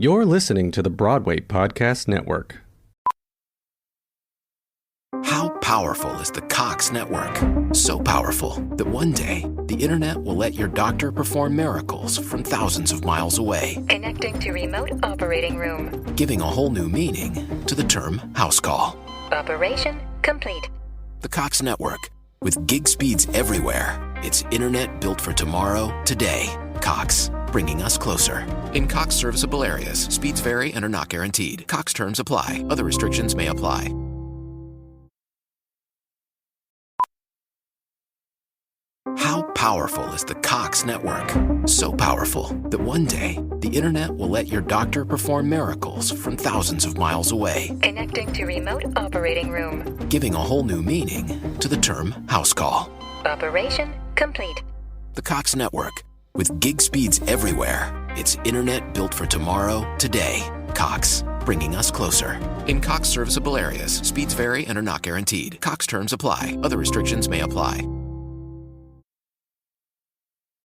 You're listening to the Broadway Podcast Network. How powerful is the Cox Network? So powerful that one day, the internet will let your doctor perform miracles from thousands of miles away. Connecting to remote operating room. Giving a whole new meaning to the term house call. Operation complete. The Cox Network. With gig speeds everywhere, it's internet built for tomorrow, today. Cox, bringing us closer. In Cox serviceable areas, speeds vary and are not guaranteed. Cox terms apply. Other restrictions may apply. How powerful is the Cox Network? So powerful that one day, the internet will let your doctor perform miracles from thousands of miles away. Connecting to remote operating room. Giving a whole new meaning to the term house call. Operation complete. The Cox Network. With gig speeds everywhere, it's internet built for tomorrow, today. Cox, bringing us closer. In Cox serviceable areas, speeds vary and are not guaranteed. Cox terms apply. Other restrictions may apply.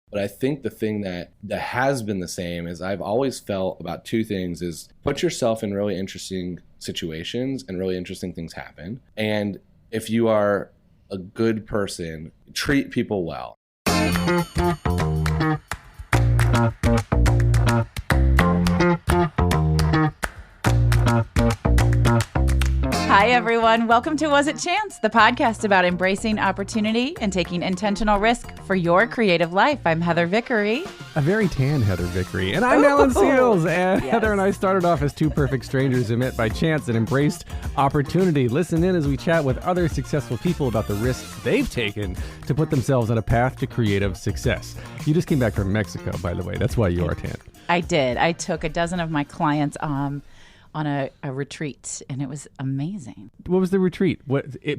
But I think the thing that has been the same is I've always felt about two things is put yourself in really interesting situations and really interesting things happen. And if you are a good person, treat people well. Hi, everyone. Welcome to Was It Chance, the podcast about embracing opportunity and taking intentional risk for your creative life. I'm Heather Vickery. A very tan Heather Vickery. And I'm Alan Seals. And Yes. Heather and I started off as two perfect strangers who met by chance and embraced opportunity. Listen in as we chat with other successful people about the risks they've taken to put themselves on a path to creative success. You just came back from Mexico, by the way. That's why you are tan. I did. I took a dozen of my clients on a retreat, and it was amazing. What was the retreat?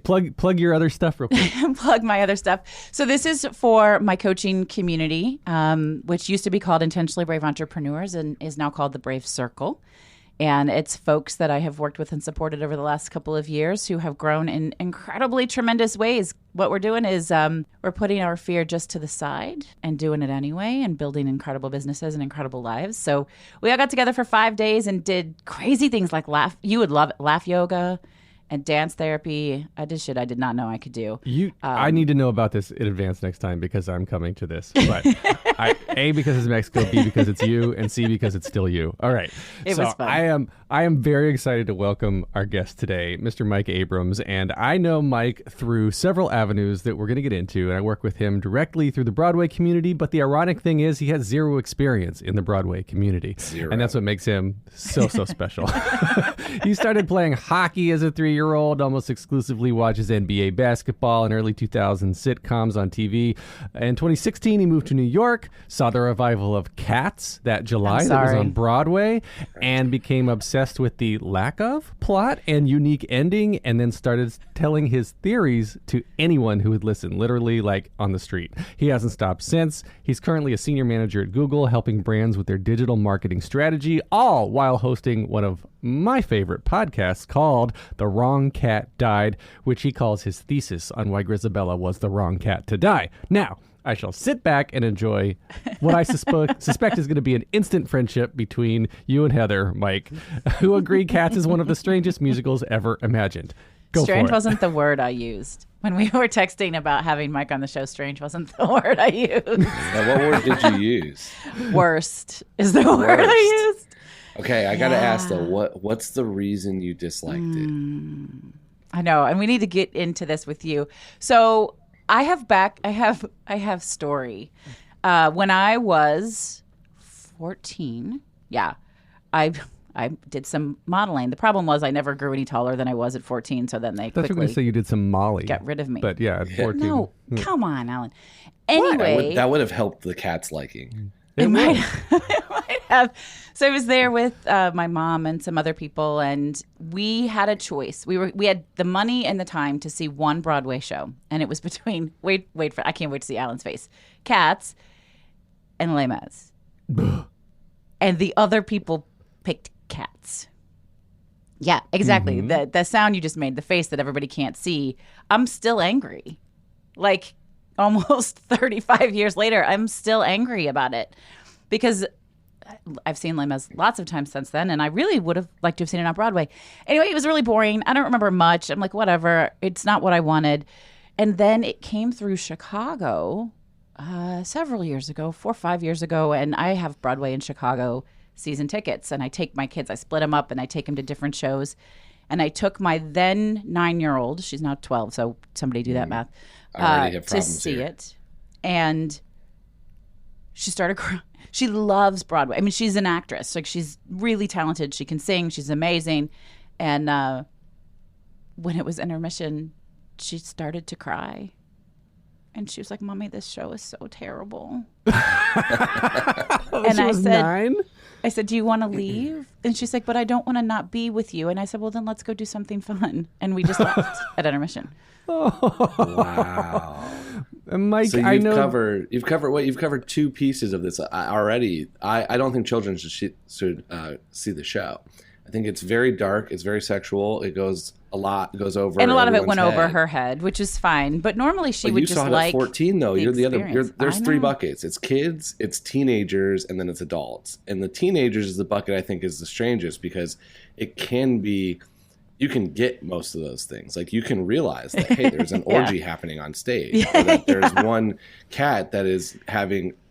Plug your other stuff real quick. Plug my other stuff. So this is for my coaching community, which used to be called Intentionally Brave Entrepreneurs and is now called the Brave Circle. And it's folks that I have worked with and supported over the last couple of years who have grown in incredibly tremendous ways. What we're doing is we're putting our fear just to the side and doing it anyway and building incredible businesses and incredible lives. So we all got together for 5 days and did crazy things like laugh yoga and dance therapy. I did shit I did not know I could do. I need to know about this in advance next time because I'm coming to this. But A, because it's Mexico, B, because it's you, and C, because it's still you. All right. It was fun. I am very excited to welcome our guest today, Mr. Mike Abrams. And I know Mike through several avenues that we're going to get into. And I work with him directly through the Broadway community. But the ironic thing is he has zero experience in the Broadway community. Zero. And that's what makes him so special. He started playing hockey as a 3-year-old, almost exclusively watches NBA basketball and early 2000s sitcoms on TV. In 2016, he moved to New York, saw the revival of Cats that July that was on Broadway, and became obsessed with the lack of plot and unique ending, and then started telling his theories to anyone who would listen, literally like on the street. He hasn't stopped since. He's currently a senior manager at Google, helping brands with their digital marketing strategy, all while hosting one of my favorite podcasts called The Wrong Cat Died, which he calls his thesis on why Grizabella was the wrong cat to die. Now, I shall sit back and enjoy what I suspect is going to be an instant friendship between you and Heather, Mike, who agree Cats is one of the strangest musicals ever imagined. Go Strange for it. wasn't the word I used. When we were texting about having Mike on the show, strange wasn't the word I used. Now, what word did you use? Worst is the word I used. Okay, I got to ask, though, what's the reason you disliked it? I know, and we need to get into this with you. So I have story. When I was 14, I did some modeling. The problem was I never grew any taller than I was at 14, so then they I thought you were quickly going to say you did some Molly. got rid of me. But yeah, at 14. No, come on, Alan. Anyway. That would have helped the cat's liking. It might have. So I was there with my mom and some other people, and we had a choice. We had the money and the time to see one Broadway show, and it was between I can't wait to see Alan's face. Cats and Les Mis. And the other people picked Cats. Yeah, exactly. Mm-hmm. The sound you just made, the face that everybody can't see. I'm still angry. Like almost 35 years later, I'm still angry about it because I've seen Les Mis lots of times since then, and I really would have liked to have seen it on Broadway. Anyway, it was really boring. I don't remember much. I'm like, whatever. It's not what I wanted. And then it came through Chicago several years ago, 4 or 5 years ago, and I have Broadway in Chicago season tickets, and I take my kids, I split them up, and I take them to different shows. And I took my then 9-year-old, she's now 12, so somebody do that math, to see it. And she started crying. She loves Broadway. I mean, she's an actress. Like, she's really talented. She can sing. She's amazing. And when it was intermission, she started to cry. And she was like, Mommy, this show is so terrible. She I was said, 9? I said, do you want to leave? And she's like, but I don't want to not be with you. And I said, well, then let's go do something fun. And we just left at intermission. Wow. Mike, so I know you've covered 2 pieces of this already. I don't think children should see the show. I think it's very dark. It's very sexual. It goes over, and a lot of it went head. over her head, which is fine. But normally she would you just saw it like. At 14, though. You're the other. There's 3 buckets. It's kids, it's teenagers, and then it's adults. And the teenagers is the bucket I think is the strangest because it can be. You can get most of those things. Like you can realize that hey, there's an orgy happening on stage, or that there's one cat that is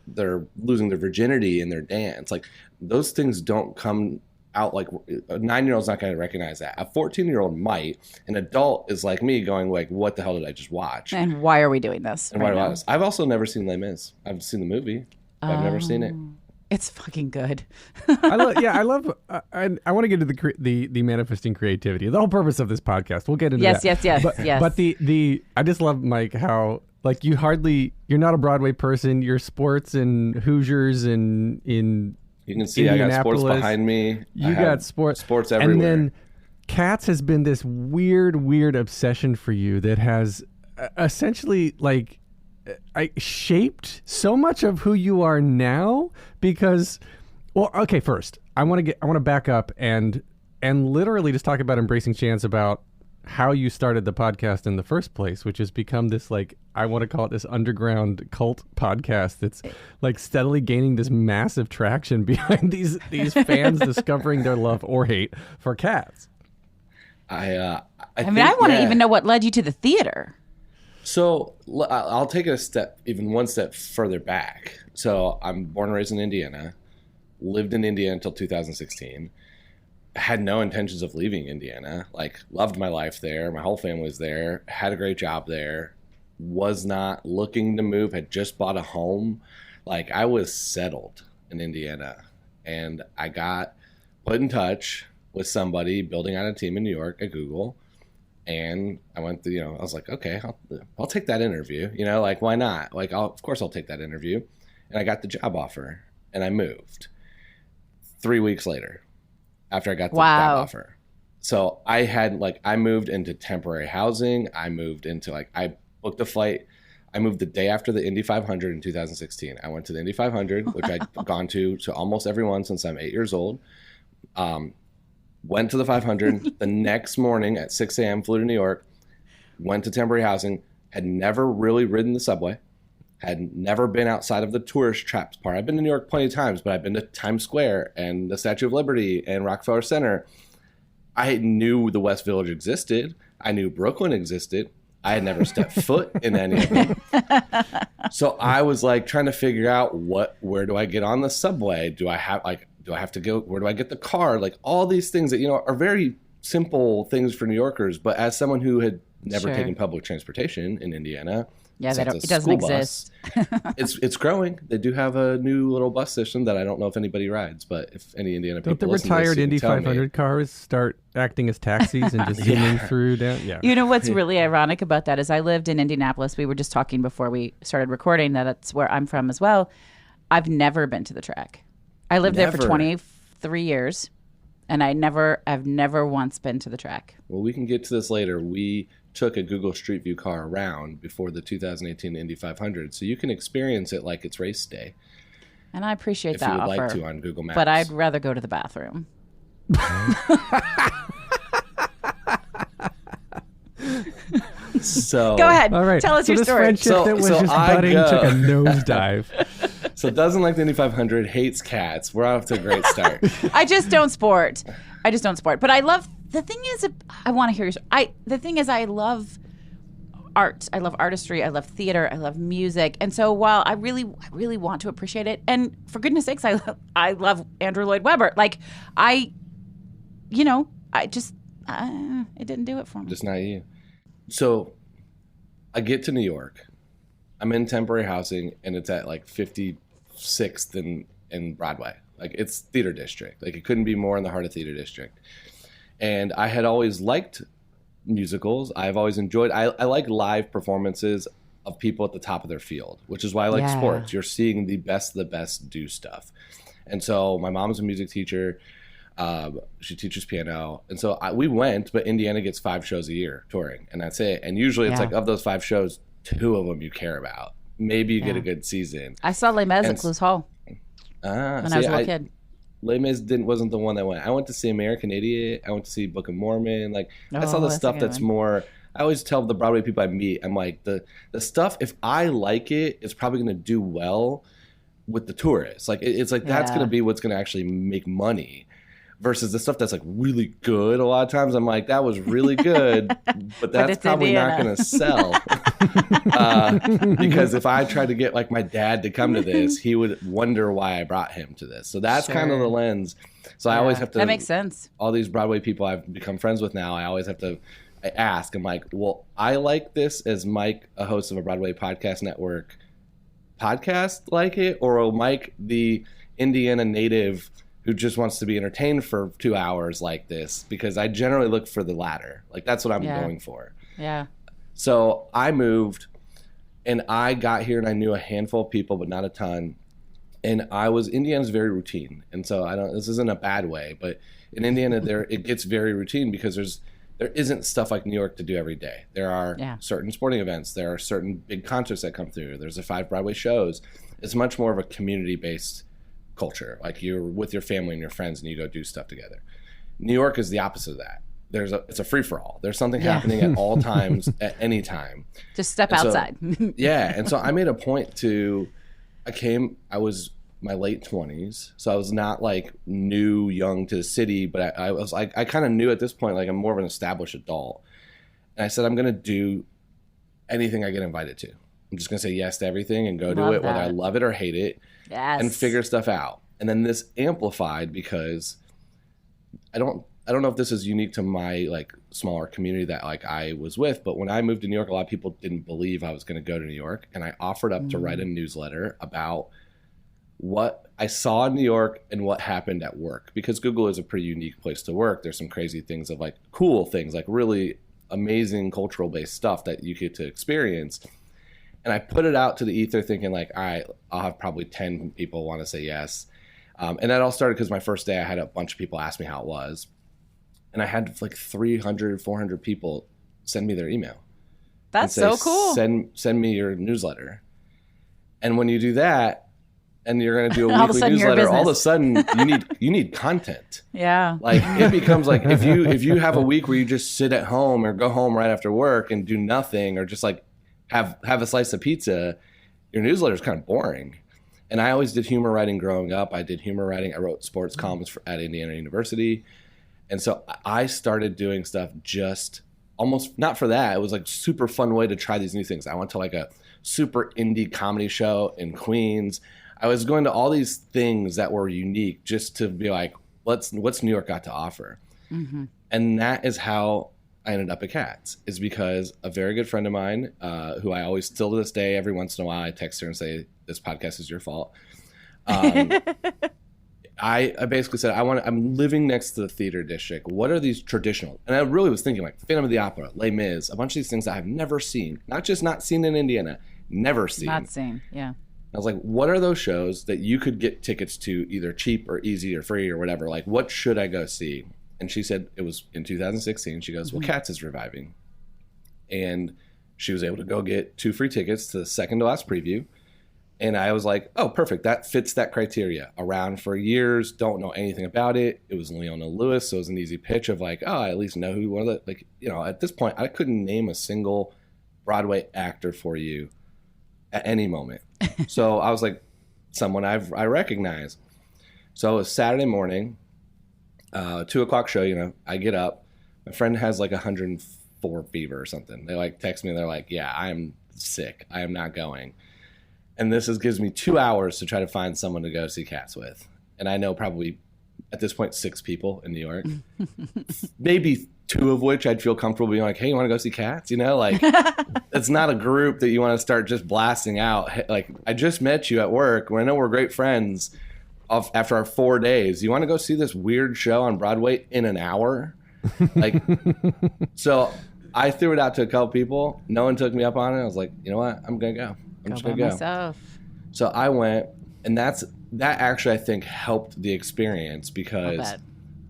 they're losing their virginity in their dance. Like those things don't come out. Like a 9-year-old's not going to recognize that. A 14-year-old might. An adult is like me, going like, "What the hell did I just watch? And why are we doing this?" And why do I do this? I've also never seen Les Mis. I've seen the movie, but I've never seen it. It's fucking good. I love. I want to get into the manifesting creativity. The whole purpose of this podcast. We'll get into that. Yes. But the I just love, Mike, how like you're not a Broadway person. You're sports and Hoosiers and in. You can see I got sports behind me. You got sports everywhere. And then Cats has been this weird obsession for you that has essentially like. I shaped so much of who you are now because, well, okay, first I want to back up and literally just talk about Embracing Chance, about how you started the podcast in the first place, which has become this, like, I want to call it this underground cult podcast that's like steadily gaining this massive traction behind these fans discovering their love or hate for Cats. I want to even know what led you to the theater. So I'll take it one step further back. So I'm born and raised in Indiana, lived in Indiana until 2016, had no intentions of leaving Indiana, like loved my life there. My whole family was there, had a great job there, was not looking to move, had just bought a home. Like I was settled in Indiana, and I got put in touch with somebody building out a team in New York at Google. And I went through, I was like, okay, I'll take that interview, like, why not? Like, of course I'll take that interview. And I got the job offer and I moved 3 weeks later after I got the job offer. So I moved into temporary housing. I moved into I booked a flight. I moved the day after the Indy 500 in 2016. I went to the Indy 500, which I'd gone to almost everyone since I'm 8 years old. Went to the 500 the next morning at 6 a.m., flew to New York, went to temporary housing, had never really ridden the subway, had never been outside of the tourist traps part. I've been to New York plenty of times, but I've been to Times Square and the Statue of Liberty and Rockefeller Center. I knew the West Village existed. I knew Brooklyn existed. I had never stepped foot in any of them. So I was like trying to figure out where do I get on the subway? Do I have to go? Where do I get the car? Like all these things that, are very simple things for New Yorkers. But as someone who had never taken public transportation in Indiana, it doesn't exist. It's growing. They do have a new little bus system that I don't know if anybody rides, but if any Indiana people don't the retired Indy 500 cars start acting as taxis and just zooming through down? Yeah. You know what's really ironic about that is I lived in Indianapolis. We were just talking before we started recording that's where I'm from as well. I've never been to the track. I lived there for 23 years, and I've never once been to the track. Well, we can get to this later. We took a Google Street View car around before the 2018 Indy 500, so you can experience it like it's race day. And I appreciate that offer. If you would like to on Google Maps. But I'd rather go to the bathroom. So go ahead. All right. Tell us your this story. Friendship that was just budding took a nosedive. So doesn't like the Indy 500, hates cats. We're off to a great start. I just don't sport. But I love, the thing is, I want to hear your, the thing is, I love art. I love artistry. I love theater. I love music. And so while I really want to appreciate it, and for goodness sakes, I love Andrew Lloyd Webber. Like, it didn't do it for me. Just not you. So I get to New York. I'm in temporary housing, and it's at like 56th in Broadway. Like, it's theater district. Like, it couldn't be more in the heart of theater district. And I had always liked musicals. I've always enjoyed, I like live performances of people at the top of their field, which is why I like sports. You're seeing the best of the best do stuff. And so my mom's a music teacher. She teaches piano. And so we went, but Indiana gets 5 shows a year touring, and that's it. And usually it's like, of those 5 shows, 2 of them you care about. Maybe you get a good season. I saw Les Mis at Cluse Hall when I was a little kid. Les Mis wasn't the one that went. I went to see American Idiot. I went to see Book of Mormon. Like, that's all the stuff that's more. I always tell the Broadway people I meet, I'm like, the stuff, if I like it, it's probably going to do well with the tourists. Like, it's like that's going to be what's going to actually make money. Versus the stuff that's like really good. A lot of times I'm like, that was really good, but that's probably not going to sell. Because if I tried to get like my dad to come to this, he would wonder why I brought him to this. So that's kind of the lens. So I always have to. That makes sense. All these Broadway people I've become friends with now, I always have to ask. I'm like, well, I like this as Mike, a host of a Broadway Podcast Network podcast, like it, or will Mike, the Indiana native who just wants to be entertained for 2 hours like this, because I generally look for the latter. Like, that's what I'm going for. Yeah. So I moved, and I got here, and I knew a handful of people, but not a ton. And Indiana's very routine. And so this isn't a bad way, but in Indiana, it gets very routine because there isn't stuff like New York to do every day. There are certain sporting events. There are certain big concerts that come through. There's 5 Broadway shows. It's much more of a community-based culture. Like, you're with your family and your friends and you go do stuff together. New York is the opposite of that. It's a free-for-all. There's something happening at all times, at any time. Just step outside. And so I made a point I was my late 20s, so I was not like young to the city, but I was like, I kind of knew at this point, like, I'm more of an established adult. And I said, I'm going to do anything I get invited to. I'm just going to say yes to everything and go do it, whether I love it or hate it. Yes. And figure stuff out. And then this amplified because I don't know if this is unique to my like smaller community that like I was with, but when I moved to New York, a lot of people didn't believe I was going to go to New York, and I offered up to write a newsletter about what I saw in New York and what happened at work, because Google is a pretty unique place to work. There's some crazy things of like cool things, like really amazing cultural based stuff that you get to experience. And I put it out to the ether thinking like, all right, I'll have probably 10 people want to say yes. And that all started because my first day I had a bunch of people ask me how it was. And I had like 300, 400 people send me their email. That's so cool. Send me your newsletter. And when you do that, and you're going to do a weekly newsletter, all of a sudden you need content. Yeah. Like, it becomes like, if you have a week where you just sit at home or go home right after work and do nothing, or just like have a slice of pizza, your newsletter is kind of boring. And I always did humor writing growing up. I did humor writing. I wrote sports columns at Indiana University. And so I started doing stuff just almost not for that. It was like super fun way to try these new things. I went to like a super indie comedy show in Queens. I was going to all these things that were unique just to be like, what's New York got to offer? Mm-hmm. And that is how I ended up at Cats, is because a very good friend of mine, who I always, still to this day, every once in a while, I text her and say, this podcast is your fault. I basically said, I'm living next to the theater district. What are these traditional? And I really was thinking like Phantom of the Opera, Les Mis, a bunch of these things that I've never seen, not just not seen in Indiana, never seen. Not seen, yeah. I was like, what are those shows that you could get tickets to either cheap or easy or free or whatever? Like, what should I go see? And she said it was in 2016. She goes, well, Cats is reviving. And she was able to go get 2 free tickets to the second to last preview. And I was like, oh, perfect. That fits that criteria. Around for years, don't know anything about it. It was Leona Lewis, so it was an easy pitch of like, oh, I at least know who one of the, like, you know, at this point, I couldn't name a single Broadway actor for you at any moment. So I was like, someone I recognize. So it was Saturday morning, 2:00 show. I get up. My friend has like 104 fever or something. They like text me. They're like, "Yeah, I'm sick. I am not going." And this gives me 2 hours to try to find someone to go see Cats with. And I know probably at this point 6 people in New York, maybe 2 of which I'd feel comfortable being like, "Hey, you want to go see Cats?" Like it's not a group that you want to start just blasting out. Like, I just met you at work. I know we're great friends. After our 4 days, you want to go see this weird show on Broadway in an hour? Like, so I threw it out to a couple people. No one took me up on it. I was like, you know what? I'm gonna go. I'm just gonna go. Myself. So I went, and that actually I think helped the experience because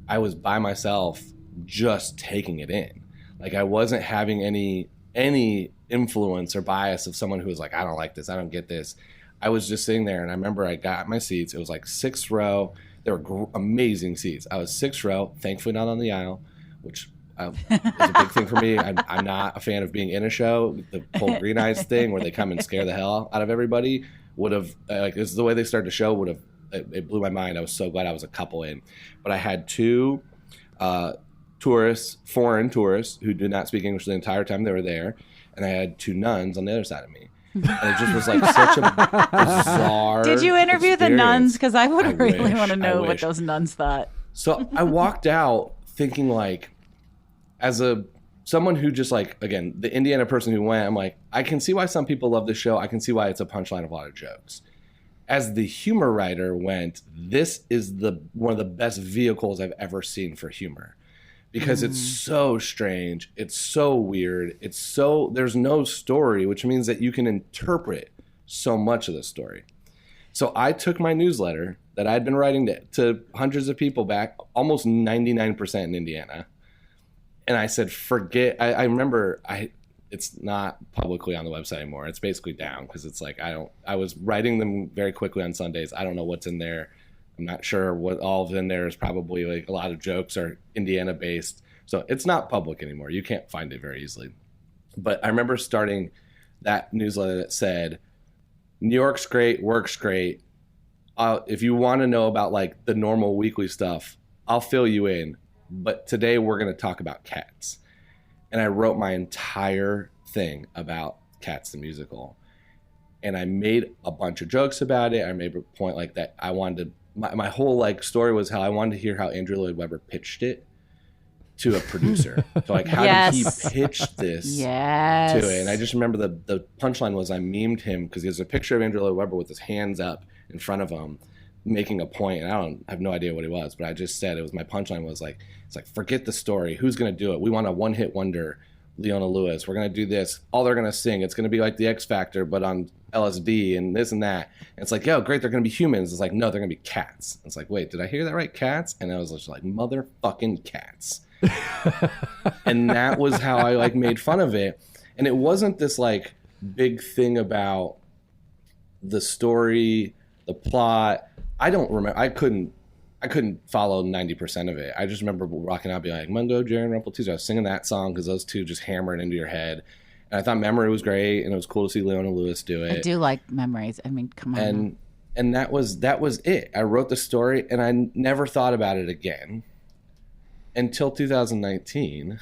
I was by myself, just taking it in. Like, I wasn't having any influence or bias of someone who was like, "I don't like this. I don't get this." I was just sitting there, and I remember I got my seats. It was like 6th row. They were amazing seats. I was 6th row, thankfully not on the aisle, which is a big thing for me. I'm not a fan of being in a show. The whole Green Eyes thing, where they come and scare the hell out of everybody, would have this is the way they started the show. Would have it blew my mind. I was so glad I was a couple in, but I had 2 foreign tourists, who did not speak English the entire time they were there, and I had 2 nuns on the other side of me. And it just was like such a bizarre Did you interview experience. The nuns? Because I would really want to know what wish. those nuns thought. So I walked out thinking, like, as someone who just, like, again, the Indiana person who went, I'm like, I can see why some people love this show. I can see why it's a punchline of a lot of jokes. As the humor writer went, this is one of the best vehicles I've ever seen for humor. Because it's so strange, it's so weird, there's no story, which means that you can interpret so much of the story. So I took my newsletter that I'd been writing to hundreds of people back, almost 99% in Indiana, and I said, forget. I remember it's not publicly on the website anymore. It's basically down because it's like I was writing them very quickly on Sundays. I don't know what's in there. I'm not sure what all is in there. Is probably like a lot of jokes are Indiana based. So it's not public anymore. You can't find it very easily. But I remember starting that newsletter that said, New York's great, work's great. If you want to know about like the normal weekly stuff, I'll fill you in. But today we're going to talk about Cats. And I wrote my entire thing about Cats the musical. And I made a bunch of jokes about it. I made a point like that I wanted to, my whole like story was how I wanted to hear how Andrew Lloyd Webber pitched it to a producer. So like, how did he pitch this to it? And I just remember the punchline was I memed him because there's a picture of Andrew Lloyd Webber with his hands up in front of him making a point. And I have no idea what he was, but I just said my punchline was like, it's like, forget the story. Who's going to do it? We want a one-hit wonder, Leona Lewis. We're going to do this. All they're going to sing. It's going to be like the X Factor, but on LSD and this and that. And it's like, yo, great, they're going to be humans. It's like, no, they're going to be cats. It's like, wait, did I hear that right? Cats? And I was just like, motherfucking cats. And that was how I like made fun of it. And it wasn't this like big thing about the story, the plot. I don't remember. I couldn't follow 90% of it. I just remember rocking out being like, Mungo, Jerry, and Rumple Tuesday. I was singing that song because those two just hammer it into your head. And I thought Memory was great, and it was cool to see Leona Lewis do it. I do like Memories. I mean, come on. And that was it. I wrote the story, and I never thought about it again until 2019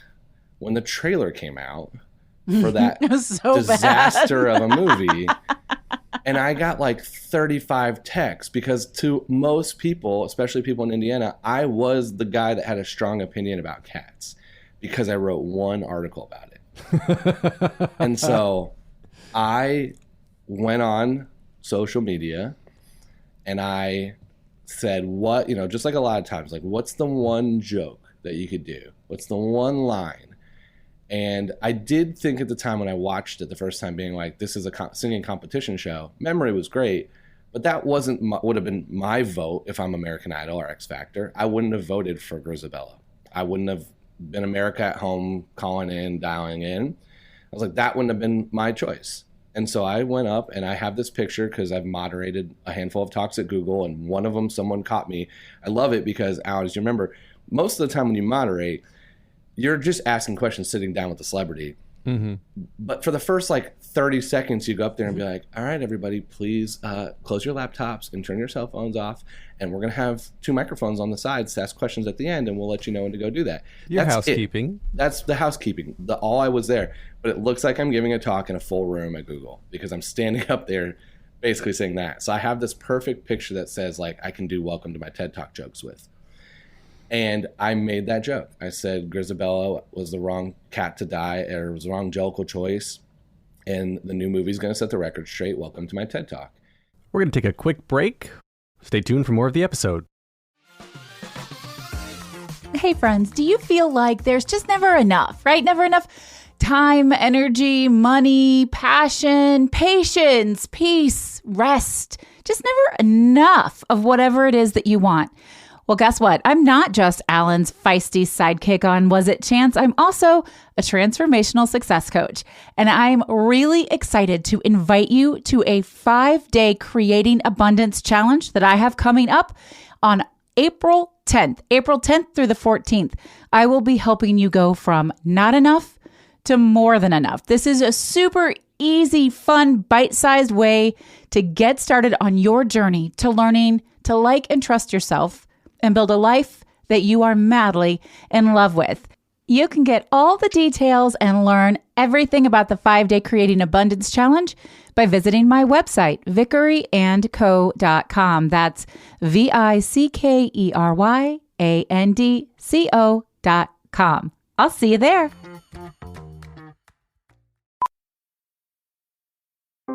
when the trailer came out for that disaster of a movie. And I got like 35 texts because to most people, especially people in Indiana, I was the guy that had a strong opinion about Cats because I wrote one article about it. And so I went on social media and I said, what, just like a lot of times, like, what's the one joke that you could do? What's the one line? And I did think at the time when I watched it the first time being like, this is a singing competition show. Memory was great, but that would have been my vote if I'm American Idol or X Factor. I wouldn't have voted for Grizabella. I wouldn't have been America at Home calling in, dialing in. I was like, that wouldn't have been my choice. And so I went up and I have this picture because I've moderated a handful of talks at Google, and one of them, someone caught me. I love it because, Alex, you remember, most of the time when you moderate, you're just asking questions sitting down with the celebrity. But for the first like 30 seconds, you go up there and be like, all right, everybody, please close your laptops and turn your cell phones off. And we're going to have 2 microphones on the sides to ask questions at the end, and we'll let you know when to go do that. That's housekeeping. That's the housekeeping. All I was there. But it looks like I'm giving a talk in a full room at Google because I'm standing up there basically saying that. So I have this perfect picture that says, like, I can do welcome to my TED Talk jokes with. And I made that joke. I said Grizabella was the wrong cat to die, or was the wrong Jellicle choice. And the new movie's going to set the record straight. Welcome to my TED Talk. We're going to take a quick break. Stay tuned for more of the episode. Hey friends, do you feel like there's just never enough, right? Never enough time, energy, money, passion, patience, peace, rest. Just never enough of whatever it is that you want. Well, guess what? I'm not just Alan's feisty sidekick on Was It Chance? I'm also a transformational success coach. And I'm really excited to invite you to a 5-day Creating Abundance Challenge that I have coming up on April 10th through the 14th. I will be helping you go from not enough to more than enough. This is a super easy, fun, bite-sized way to get started on your journey to learning to like and trust yourself and build a life that you are madly in love with. You can get all the details and learn everything about the 5-day Creating Abundance Challenge by visiting my website, vickeryandco.com. That's vickeryandco.com. I'll see you there.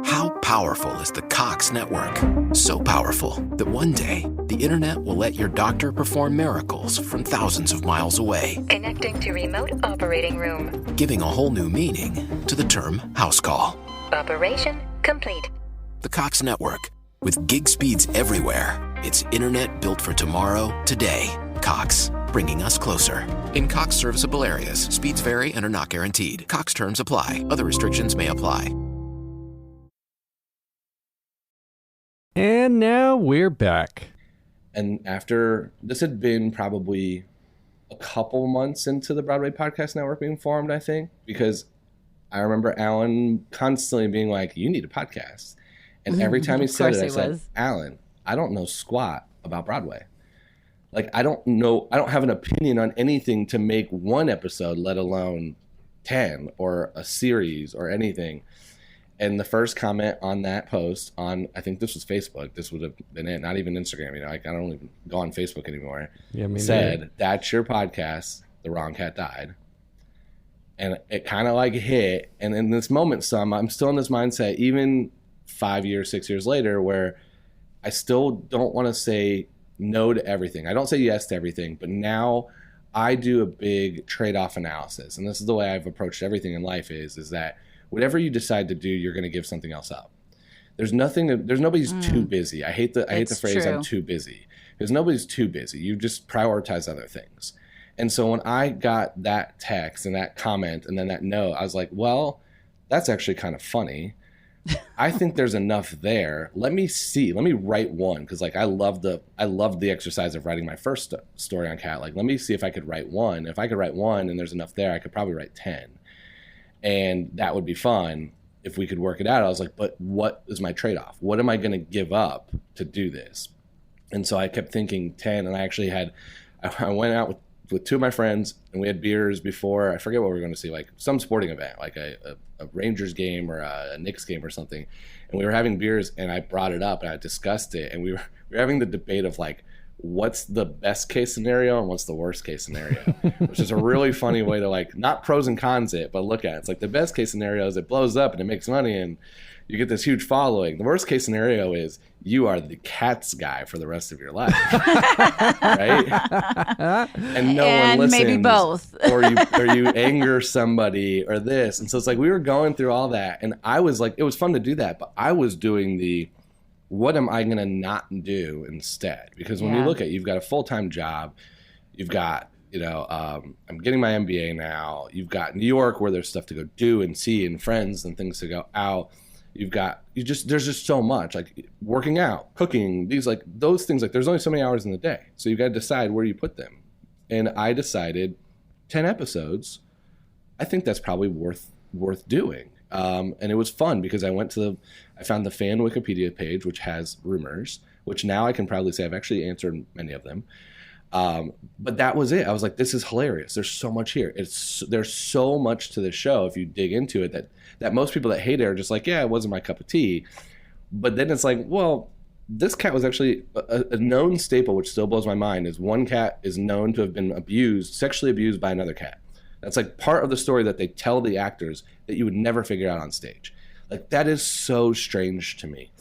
How powerful is the Cox Network? So powerful that one day the internet will let your doctor perform miracles from thousands of miles away. Connecting to remote operating room. Giving a whole new meaning to the term house call. Operation complete. The Cox Network. With gig speeds everywhere, it's internet built for tomorrow, today. Cox, bringing us closer. In Cox serviceable areas, speeds vary and are not guaranteed. Cox terms apply. Other restrictions may apply. And now we're back. And after this had been probably a couple months into the Broadway Podcast Network being formed, I think, because I remember Alan constantly being like, you need a podcast. And every time he said it, I said, Alan, I don't know squat about Broadway. Like, I don't have an opinion on anything to make one episode, let alone 10 or a series or anything. And the first comment on that post on, I think this was Facebook, this would have been it, not even Instagram, like I don't even go on Facebook anymore, said, that's your podcast, the wrong cat died. And it kind of like hit. And in this moment, I'm still in this mindset, even 5 years, 6 years later, where I still don't want to say no to everything. I don't say yes to everything, but now I do a big trade-off analysis. And this is the way I've approached everything in life is that whatever you decide to do, you're going to give something else up. There's nobody's too busy. I hate the phrase, true. I'm too busy. Because nobody's too busy. You just prioritize other things. And so when I got that text and that comment and then that note, I was like, well, that's actually kind of funny. I think there's enough there. Let me write one. Because like I loved the exercise of writing my first story on Cat. Like, let me see if I could write one. If I could write one and there's enough there, I could probably write 10. And that would be fun if we could work it out. I was like, but what is my trade-off? What am I going to give up to do this? And so I kept thinking 10, and I went out with 2 of my friends, and we had beers before. I forget what we were going to see, like some sporting event, like a Rangers game or a Knicks game or something. And we were having beers, and I brought it up, and I discussed it, and we were having the debate of like, what's the best case scenario and what's the worst case scenario, which is a really funny way to like not pros and cons it, but look at it. It's like the best case scenario is it blows up and it makes money and you get this huge following. The worst case scenario is you are the Cats guy for the rest of your life, right? And no one listens. Maybe both. or you anger somebody or this. And so it's like we were going through all that, and I was like, it was fun to do that, but I was doing what am I going to not do instead? Because when you look at it, you've got a full-time job, you've got, I'm getting my MBA now, you've got New York where there's stuff to go do and see and friends and things to go out. There's just so much, like working out, cooking, those things, like there's only so many hours in the day. So you've got to decide where you put them. And I decided 10 episodes, I think that's probably worth worth doing. And it was fun because I found the fan Wikipedia page, which has rumors, which now I can proudly say I've actually answered many of them. But that was it. I was like, this is hilarious. There's so much here. There's so much to the show if you dig into it that most people that hate it are just like, yeah, it wasn't my cup of tea. But then it's like, well, this cat was actually a known staple, which still blows my mind, is one cat is known to have been sexually abused by another cat. That's like part of the story that they tell the actors that you would never figure out on stage. Like, that is so strange to me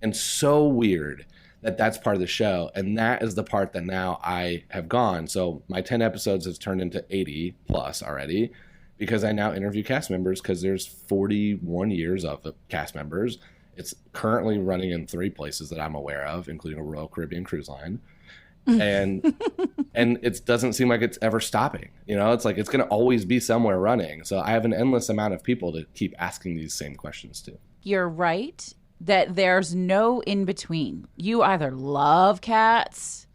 and so weird that that's part of the show. And that is the part that now I have gone. So my 10 episodes has turned into 80 plus already because I now interview cast members because there's 41 years of cast members. It's currently running in 3 places that I'm aware of, including a Royal Caribbean cruise line. And it doesn't seem like it's ever stopping. You know, it's like it's going to always be somewhere running. So I have an endless amount of people to keep asking these same questions to. You're right that there's no in between. You either love cats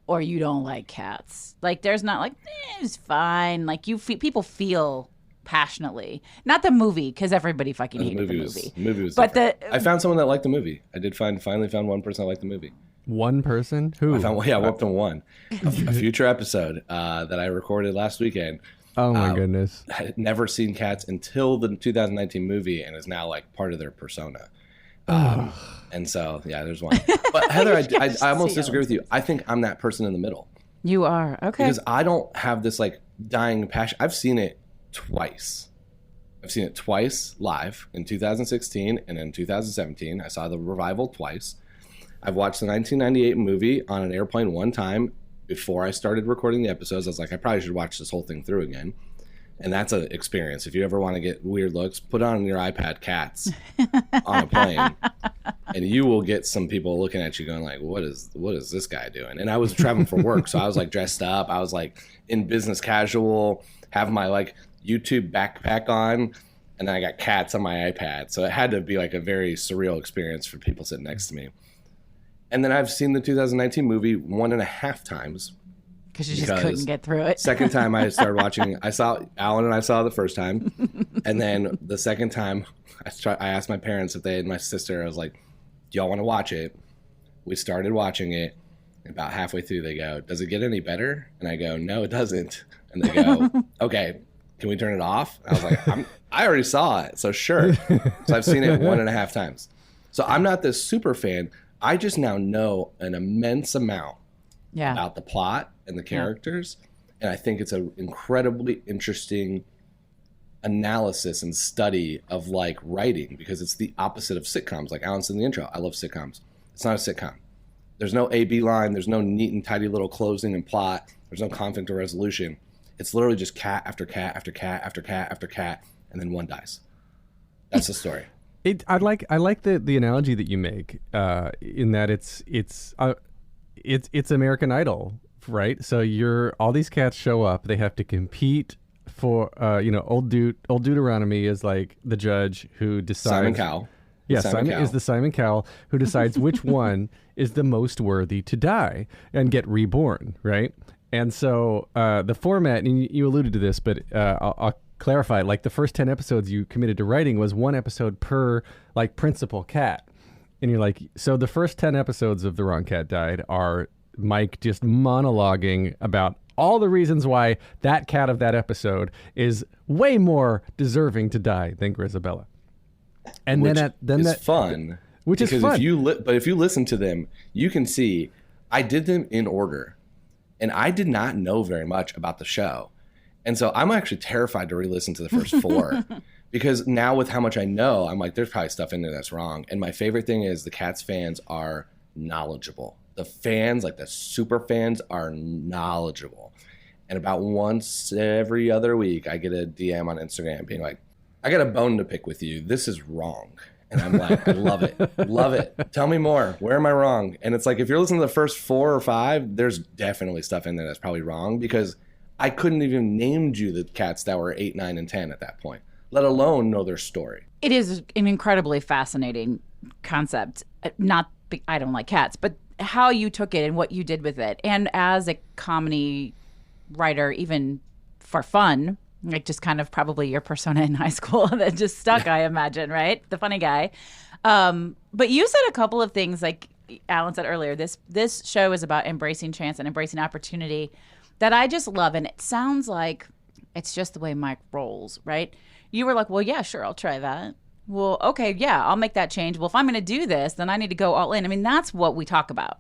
or you don't like cats. Like, there's not like, it's fine. Like, people feel passionately. Not the movie, because everybody fucking hated the movie. The movie was but different. I found someone that liked the movie. I did finally found one person that liked the movie. One person? Who? I went up to one. A future episode that I recorded last weekend. Oh my goodness. I had never seen cats until the 2019 movie and is now like part of their persona. And so, yeah, there's one. But Heather, I almost disagree with you. I think I'm that person in the middle. You are? Okay. Because I don't have this like dying passion. I've seen it twice. I've seen it twice live in 2016 and in 2017. I saw the revival twice. I've watched the 1998 movie on an airplane one time before I started recording the episodes. I was like, I probably should watch this whole thing through again. And that's an experience. If you ever want to get weird looks, put on your iPad Cats on a plane, and you will get some people looking at you going like, what is this guy doing? And I was traveling for work, so I was like dressed up. I was like in business casual, have my like YouTube backpack on, and then I got cats on my iPad. So it had to be like a very surreal experience for people sitting next to me. And then I've seen the 2019 movie 1.5 times. Because you just couldn't get through it. Second time I started watching, Alan and I saw the first time. And then the second time, I asked my parents if they had my sister. I was like, do y'all want to watch it? We started watching it. About halfway through, they go, does it get any better? And I go, no, it doesn't. And they go, okay, can we turn it off? And I was like, I already saw it, so sure. So I've seen it 1.5 times. So I'm not this super fan. I just now know an immense amount about the plot and the characters. And I think it's an incredibly interesting analysis and study of like writing, because it's the opposite of sitcoms. Like Alan said in the intro, I love sitcoms. It's not a sitcom. There's no A-B line. There's no neat and tidy little closing and plot. There's no conflict or resolution. It's literally just cat after cat after cat after cat after cat, and then one dies. That's the story. I like the analogy that you make in that it's American Idol, right? So all these cats show up. They have to compete for old Deuteronomy is like the judge who decides. Simon Cowell. Yeah, Simon is the Simon Cowell who decides which one is the most worthy to die and get reborn, right? And so the format, and you alluded to this, but I'll clarify. Like the first 10 episodes you committed to writing was one episode per like principal cat. And you're like, so the first 10 episodes of The Wrong Cat Died are Mike just monologuing about all the reasons why that cat of that episode is way more deserving to die than Grizabella. And which then that's fun. Which is fun. If you listen to them, you can see I did them in order, and I did not know very much about the show, and so I'm actually terrified to re-listen to the first 4 because now with how much I know, I'm like, there's probably stuff in there that's wrong. And my favorite thing is the Cats fans are knowledgeable. The fans, like the super fans, are knowledgeable. And about once every other week, I get a DM on Instagram being like, I got a bone to pick with you. This is wrong. And I'm like, I love it. Love it. Tell me more. Where am I wrong? And it's like, if you're listening to the first 4 or 5, there's definitely stuff in there that's probably wrong, because I couldn't even named you the cats that were 8, 9, and 10 at that point, let alone know their story. It is an incredibly fascinating concept. I don't like cats, but how you took it and what you did with it. And as a comedy writer, even for fun, Like just kind of probably your persona in high school that just stuck, I imagine, right? The funny guy. But you said a couple of things, like Alan said earlier, this show is about embracing chance and embracing opportunity that I just love. And it sounds like it's just the way Mike rolls, right? You were like, well, yeah, sure, I'll try that. Well, okay, yeah, I'll make that change. Well, if I'm going to do this, then I need to go all in. I mean, that's what we talk about,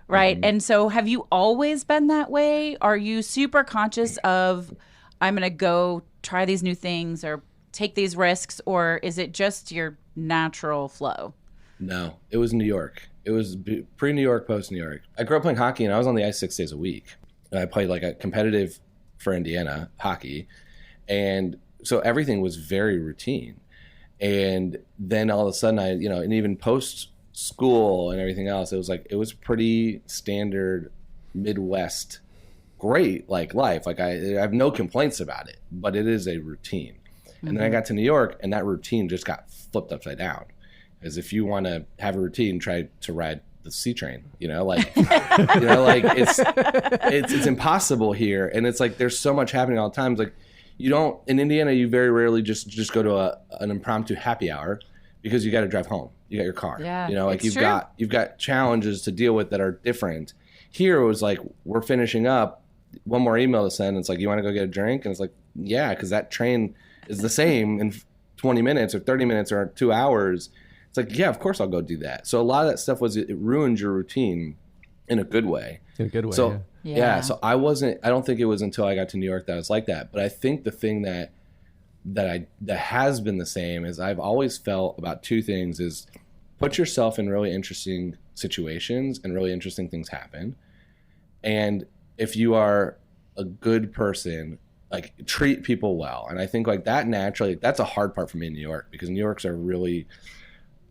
right? Mm-hmm. And so have you always been that way? Are you super conscious of, I'm going to go try these new things or take these risks, or is it just your natural flow? No, it was New York. It was pre-New York, post-New York. I grew up playing hockey, and I was on the ice 6 days a week. And I played like a competitive for Indiana hockey. And so everything was very routine. And then all of a sudden, and even post-school and everything else, it was pretty standard Midwest, great like life. Like I have no complaints about it, but it is a routine. Mm-hmm. And then I got to New York, and that routine just got flipped upside down. As if you want to have a routine, try to ride the C train, it's impossible here. And it's like, there's so much happening all the time. It's like in Indiana, you very rarely just go to an impromptu happy hour because you got to drive home. You got your car, yeah, you've got challenges to deal with that are different. Here it was like, we're finishing up, one more email to send. It's like, you want to go get a drink? And it's like, yeah, because that train is the same in 20 minutes or 30 minutes or 2 hours. It's like, yeah, of course I'll go do that. So a lot of that stuff it ruined your routine in a good way. In a good way, so, yeah. So I don't think it was until I got to New York that I was like that. But I think the thing that has been the same is I've always felt about two things is put yourself in really interesting situations and really interesting things happen. And if you are a good person, like treat people well. And I think like that naturally, that's a hard part for me in New York because New Yorkers are really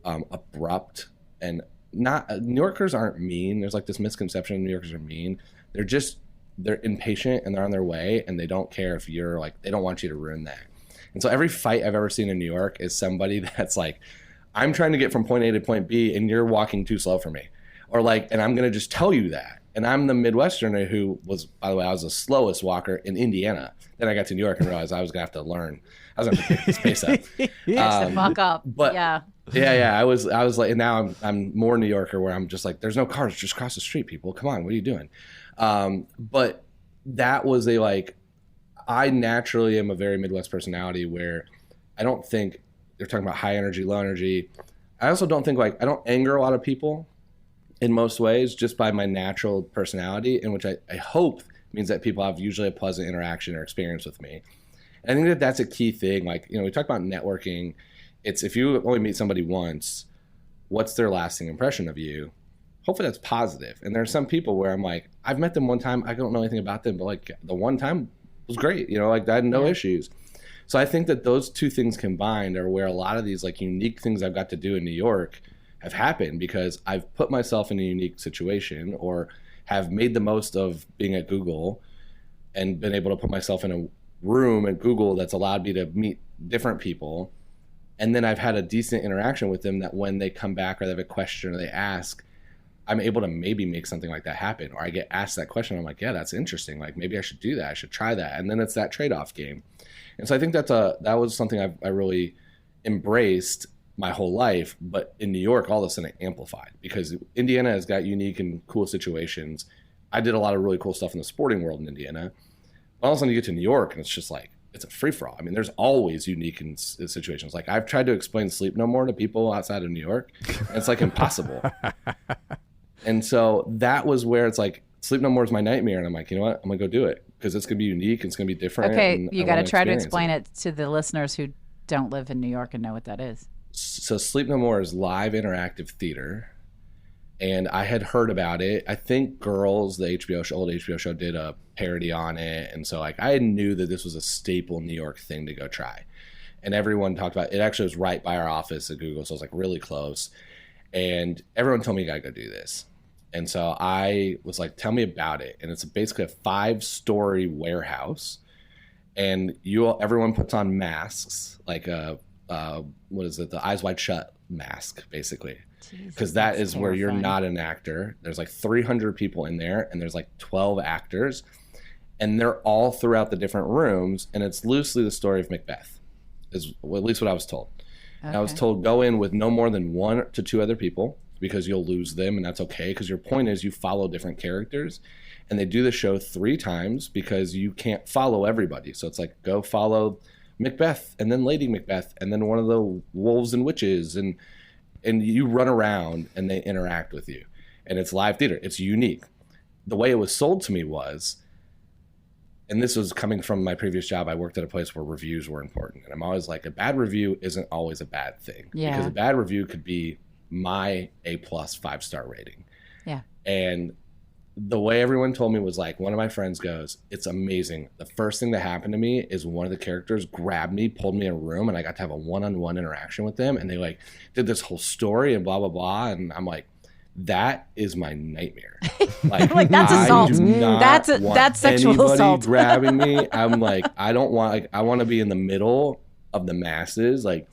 abrupt and New Yorkers aren't mean. There's like this misconception New Yorkers are mean. They're impatient and they're on their way and they don't care if you're like, they don't want you to ruin that. And so every fight I've ever seen in New York is somebody that's like, I'm trying to get from point A to point B and you're walking too slow for me. Or like, and I'm going to just tell you that. And I'm the Midwesterner who was, by the way, I was the slowest walker in Indiana. Then I got to New York and realized I was going to have to learn. I was going to have to pick this pace up. Fuck up. But yeah. Yeah. I was like, and now I'm more New Yorker where I'm just like, there's no cars, just cross the street, people. Come on, what are you doing? But that was I naturally am a very Midwest personality where I don't think they're talking about high energy, low energy. I also don't think I don't anger a lot of people in most ways just by my natural personality, in which I hope means that people have usually a pleasant interaction or experience with me. And I think that's a key thing. We talk about networking. It's if you only meet somebody once, what's their lasting impression of you? Hopefully that's positive. And there are some people where I'm like, I've met them one time. I don't know anything about them, but the one time was great. I had no issues. So I think that those two things combined are where a lot of these unique things I've got to do in New York have happened because I've put myself in a unique situation or have made the most of being at Google and been able to put myself in a room at Google that's allowed me to meet different people. And then I've had a decent interaction with them that when they come back or they have a question or they ask, I'm able to maybe make something like that happen. Or I get asked that question. I'm like, yeah, that's interesting. Maybe I should do that. I should try that. And then it's that trade-off game. And so I think that was something I really embraced my whole life, but in New York, all of a sudden it amplified because Indiana has got unique and cool situations. I did a lot of really cool stuff in the sporting world in Indiana. All of a sudden you get to New York and it's just it's a free-for-all. I mean, there's always unique situations. I've tried to explain Sleep No More to people outside of New York, and it's impossible. And so that was where it's Sleep No More is my nightmare. And I'm like, you know what? I'm going to go do it because it's going to be unique. It's going to be different. Okay, you got to try to explain it to the listeners who don't live in New York and know what that is. So Sleep No More is live interactive theater. And I had heard about it. I think Girls, the old HBO show, did a parody on it. And so I knew that this was a staple New York thing to go try. And everyone talked about it. It actually was right by our office at Google. So it was really close. And everyone told me you got to go do this. And so I was like, tell me about it. And it's basically a 5-story warehouse. And everyone puts on masks, what is it? The Eyes Wide Shut mask, basically. Because that is where you're not an actor. There's 300 people in there, and there's 12 actors. and they're all throughout the different rooms, and it's loosely the story of Macbeth, is at least what I was told. Okay. And I was told go in with no more than 1 to 2 other people because you'll lose them, and that's okay because your point is you follow different characters, and they do the show 3 times because you can't follow everybody. So it's like go follow Macbeth and then Lady Macbeth and then one of the wolves and witches, and you run around and they interact with you, and it's live theater. It's unique. The way it was sold to me was, and this was coming from my previous job, I worked at a place where reviews were important. And I'm always like, a bad review isn't always a bad thing. Yeah. Because a bad review could be my A+ 5-star rating. Yeah. And the way everyone told me was like, one of my friends goes, it's amazing. The first thing that happened to me is one of the characters grabbed me, pulled me in a room, and I got to have a one-on-one interaction with them. And they like did this whole story and blah, blah, blah. And I'm like, that is my nightmare. Like that's assault. That's sexual anybody assault. grabbing me. I'm like, I don't want. Like, I want to be in the middle of the masses. Like,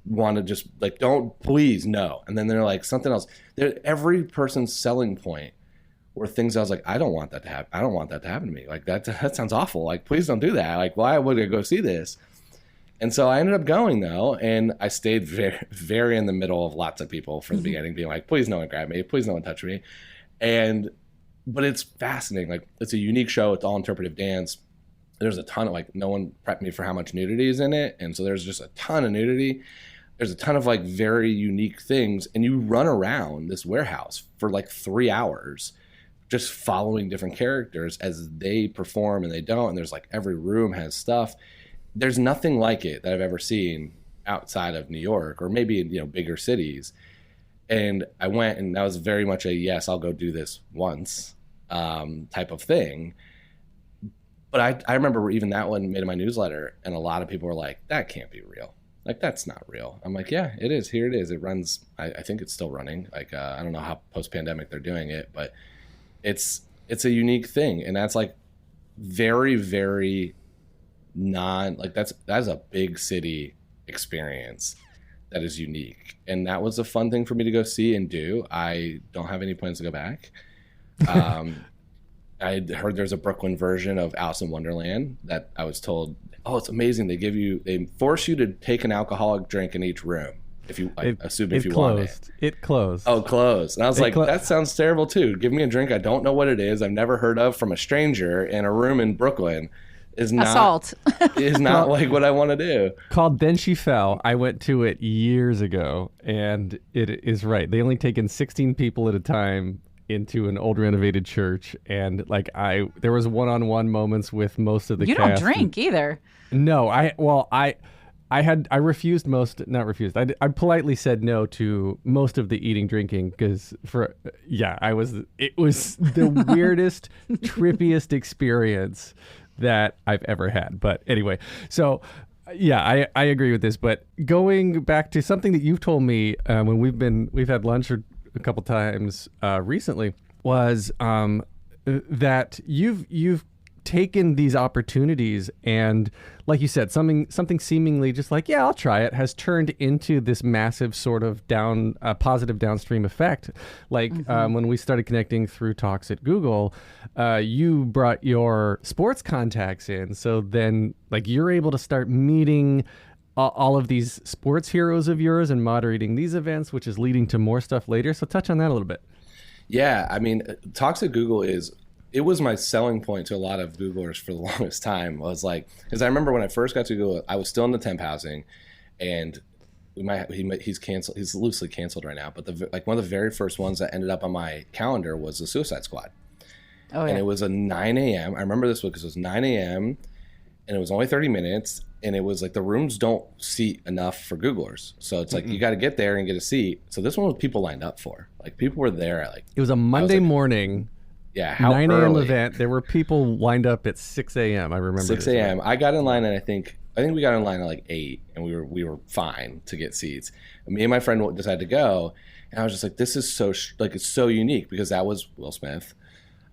want to just like, don't, please, no. And then they're like something else. Every person's selling point were things I was like, I don't want that to happen. I don't want that to happen to me. Like that sounds awful. Like, please don't do that. Like, why would I go see this? And so I ended up going though, and I stayed very, very in the middle of lots of people from the beginning, being like, please no one grab me, please no one touch me. But it's fascinating. Like, it's a unique show. It's all interpretive dance. There's a ton of, like, no one prepped me for how much nudity is in it. And so there's just a ton of nudity. There's a ton of like very unique things. And you run around this warehouse for like 3 hours, just following different characters as they perform and they don't. And there's like every room has stuff. There's nothing like it that I've ever seen outside of New York or maybe, bigger cities. And I went, and that was very much a, yes, I'll go do this once type of thing. But I remember even that one made in my newsletter, and a lot of people were like, that can't be real. Like, that's not real. I'm like, yeah, it is. Here it is. It runs. I think it's still running. Like, I don't know how post-pandemic they're doing it, but it's a unique thing. And that's like very, very that's a big city experience that is unique. And that was a fun thing for me to go see and do. I don't have any plans to go back. I heard there's a Brooklyn version of Alice in Wonderland that I was told, oh, it's amazing. They force you to take an alcoholic drink in each room. If you want it. It closed. Oh, closed. And I was like, that sounds terrible too. Give me a drink I don't know what it is, I've never heard of, from a stranger in a room in Brooklyn. Is not assault. Is not like what I want to do. Called Then She Fell. I went to it years ago, and it is right. They only take in 16 people at a time into an old renovated church, and like there was one-on-one moments with most of the cast. You don't drink either. No, I refused I politely said no to most of the eating drinking because it was the weirdest, trippiest experience that I've ever had. But anyway, so yeah, I agree with this. But going back to something that you've told me when we've had lunch a couple times recently was that you've taken these opportunities and, like you said, something seemingly just like, yeah, I'll try it, has turned into this massive sort of positive downstream effect. Like when we started connecting through talks at Google, you brought your sports contacts in. So then like you're able to start meeting all of these sports heroes of yours and moderating these events, which is leading to more stuff later. So touch on that a little bit. Yeah, I mean, talks at Google it was my selling point to a lot of Googlers for the longest time. Was like, because I remember when I first got to Google, I was still in the temp housing, and he's canceled. He's loosely canceled right now. But one of the very first ones that ended up on my calendar was the Suicide Squad. Oh yeah. And it was a 9 a.m. I remember this one because it was 9 a.m. and it was only 30 minutes, and it was like the rooms don't seat enough for Googlers, so it's like you got to get there and get a seat. So this one was people lined up for. Like people were there at like. It was a Monday morning. Yeah, how 9 a.m. early? event. There were people lined up at 6 a.m. I remember 6 a.m. I got in line, and I think we got in line at like 8, and we were fine to get seats. And me and my friend decided to go, and I was just like, this is so it's so unique because that was Will Smith,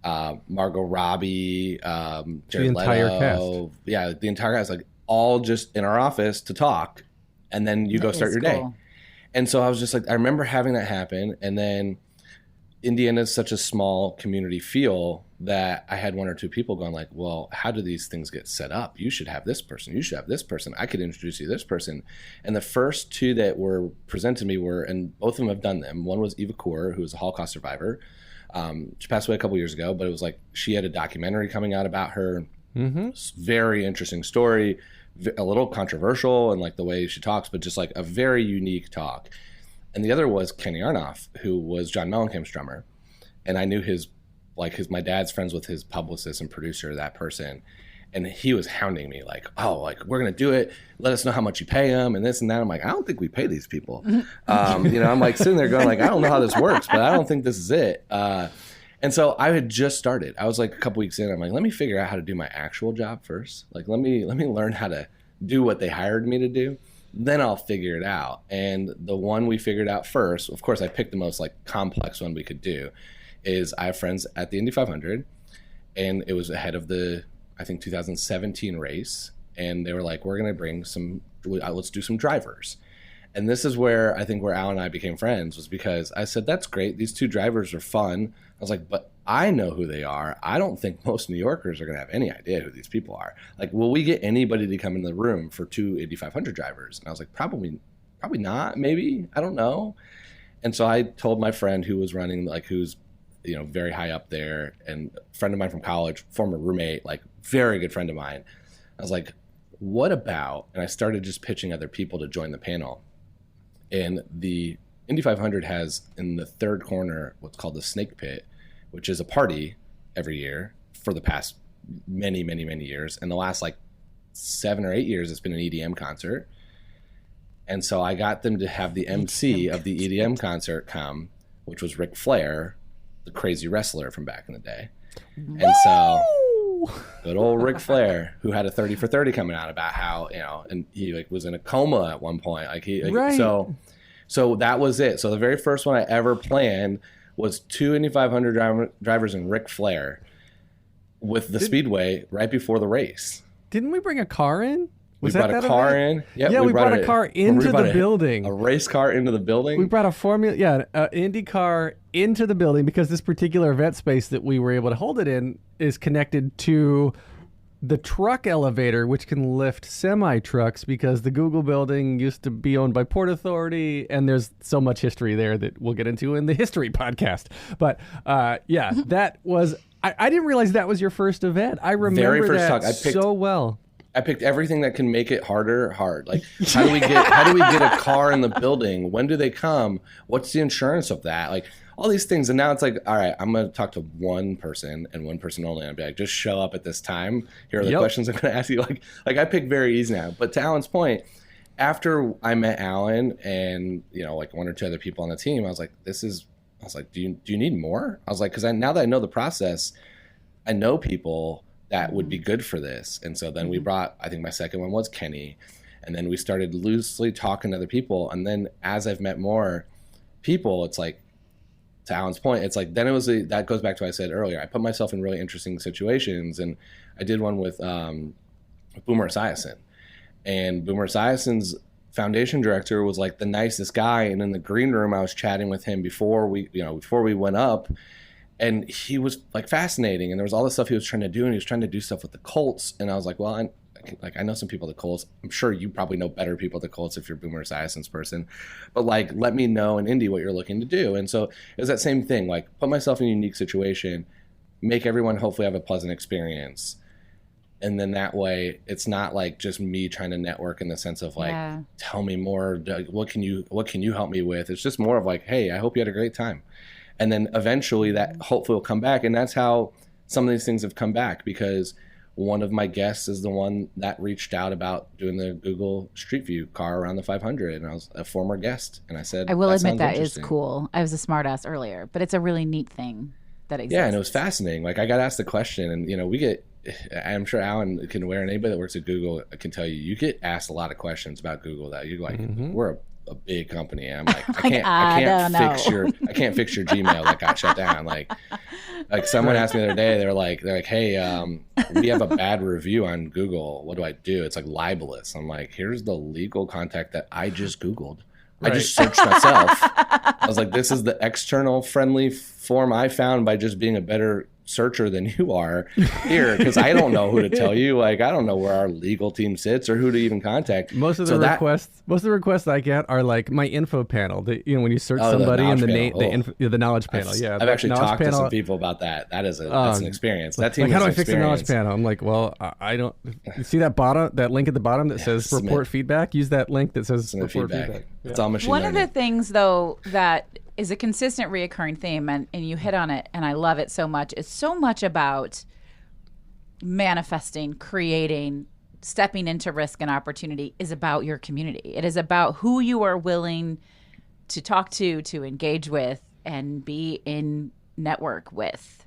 Margot Robbie, Jared the entire Leto, cast. Yeah, the entire cast, like all just in our office to talk, and then you go start your day. And so I was just like, I remember having that happen, and then Indiana is such a small community feel that I had one or two people going like, well, how do these things get set up? You should have this person. You should have this person. I could introduce you to this person. And the first two that were presented to me were, and both of them have done them. One was Eva Kaur, who was a Holocaust survivor. She passed away a couple years ago, but it was like she had a documentary coming out about her. Very interesting story, a little controversial in like the way she talks, but just like a very unique talk. And the other was Kenny Aronoff, who was John Mellencamp's drummer. And I knew my dad's friends with his publicist and producer, that person. And he was hounding me like, oh, like, we're going to do it. Let us know how much you pay them and this and that. I'm like, I don't think we pay these people. I'm like sitting there going like, I don't know how this works, but I don't think this is it. And so I had just started. I was like a couple weeks in. I'm like, let me figure out how to do my actual job first. Like, let me learn how to do what they hired me to do. Then I'll figure it out. And the one we figured out first, of course, I picked the most like complex one we could do, is I have friends at the Indy 500, and it was ahead of the, I think, 2017 race. And they were like, we're going to bring let's do some drivers. And this is where I think where Al and I became friends, was because I said, that's great. These two drivers are fun. I was like, but I know who they are. I don't think most New Yorkers are going to have any idea who these people are. Like, will we get anybody to come in the room for two Indy 500 drivers? And I was like, probably not, maybe. I don't know. And so I told my friend who was running, like, who's, very high up there, and a friend of mine from college, former roommate, like very good friend of mine. I was like, what about, and I started just pitching other people to join the panel. And the Indy 500 has in the third corner what's called the Snake Pit, which is a party every year for the past many, many, many years. And the last like 7 or 8 years, it's been an EDM concert. And so I got them to have the MC of the EDM concert come, which was Ric Flair, the crazy wrestler from back in the day. And so good old Ric Flair, who had a 30 for 30 coming out about how, and he like was in a coma at one point. Right. So that was it. So the very first one I ever planned was two Indy 500 drivers and Ric Flair with the Speedway right before the race. Didn't we bring a car in? We brought a car in. Yep, yeah, we brought a car into the building. A race car into the building. We brought an Indy car into the building because this particular event space that we were able to hold it in is connected to the truck elevator, which can lift semi-trucks, because the Google building used to be owned by Port Authority, and there's so much history there that we'll get into in the history podcast. But that was, I didn't realize that was your first event. I remember very first that so well. I picked everything that can make it hard. Like, how do we get a car in the building? When do they come? What's the insurance of that? Like, all these things. And now it's like, all right, I'm going to talk to one person and one person only. And I'll be like, just show up at this time. Here are the questions I'm going to ask you. Like I picked very easy now. But to Alan's point, after I met Alan and, like one or two other people on the team, I was like, do you need more? I was like, because now that I know the process, I know people that would be good for this. And so then we brought, I think my second one was Kenny. And then we started loosely talking to other people. And then as I've met more people, it's like, to Alan's point, it's like, then it was, that goes back to what I said earlier. I put myself in really interesting situations. And I did one with Boomer Esiason. And Boomer Esiason's foundation director was like the nicest guy. And in the green room, I was chatting with him before we went up. And he was like fascinating, and there was all this stuff he was trying to do, and he was trying to do stuff with the Colts. And I was like, well, I know some people at the Colts. I'm sure you probably know better people at the Colts if you're Boomer Esiason's person. But like, let me know in Indy what you're looking to do. And so it was that same thing, like put myself in a unique situation, make everyone hopefully have a pleasant experience. And then that way, it's not like just me trying to network in the sense of like, tell me more. What can you help me with? It's just more of like, hey, I hope you had a great time. And then eventually that hopefully will come back. And that's how some of these things have come back, because one of my guests is the one that reached out about doing the Google Street View car around the 500. And I was a former guest. And I said, I will admit that is cool. I was a smart ass earlier, but it's a really neat thing that exists. Yeah, and it was fascinating. Like I got asked the question, and we get, I'm sure Alan can wear, and anybody that works at Google can tell you get asked a lot of questions about Google that you're like, we're a big company, and I'm like, I can't fix your Gmail that got shut down. Like someone asked me the other day, they're like, hey, we have a bad review on Google. What do I do? It's like libelous. I'm like, here's the legal contact that I just Googled. Right. I just searched myself. I was like, this is the external friendly form I found by just being a better searcher than you are here, because I don't know who to tell you. Like, I don't know where our legal team sits or who to even contact. Most of the requests I get are like my info panel. When you search somebody and the knowledge panel. I've actually talked to some people about that. That's an experience. That team like, how do I fix the knowledge panel? I'm like, well, I don't. You see that link at the bottom that says report feedback? Use that link that says report feedback. It's all machine learning. One of the things, though, that is a consistent reoccurring theme, and you hit on it, and I love it so much. It's so much about manifesting, creating, stepping into risk and opportunity is about your community. It is about who you are willing to talk to engage with, and be in network with.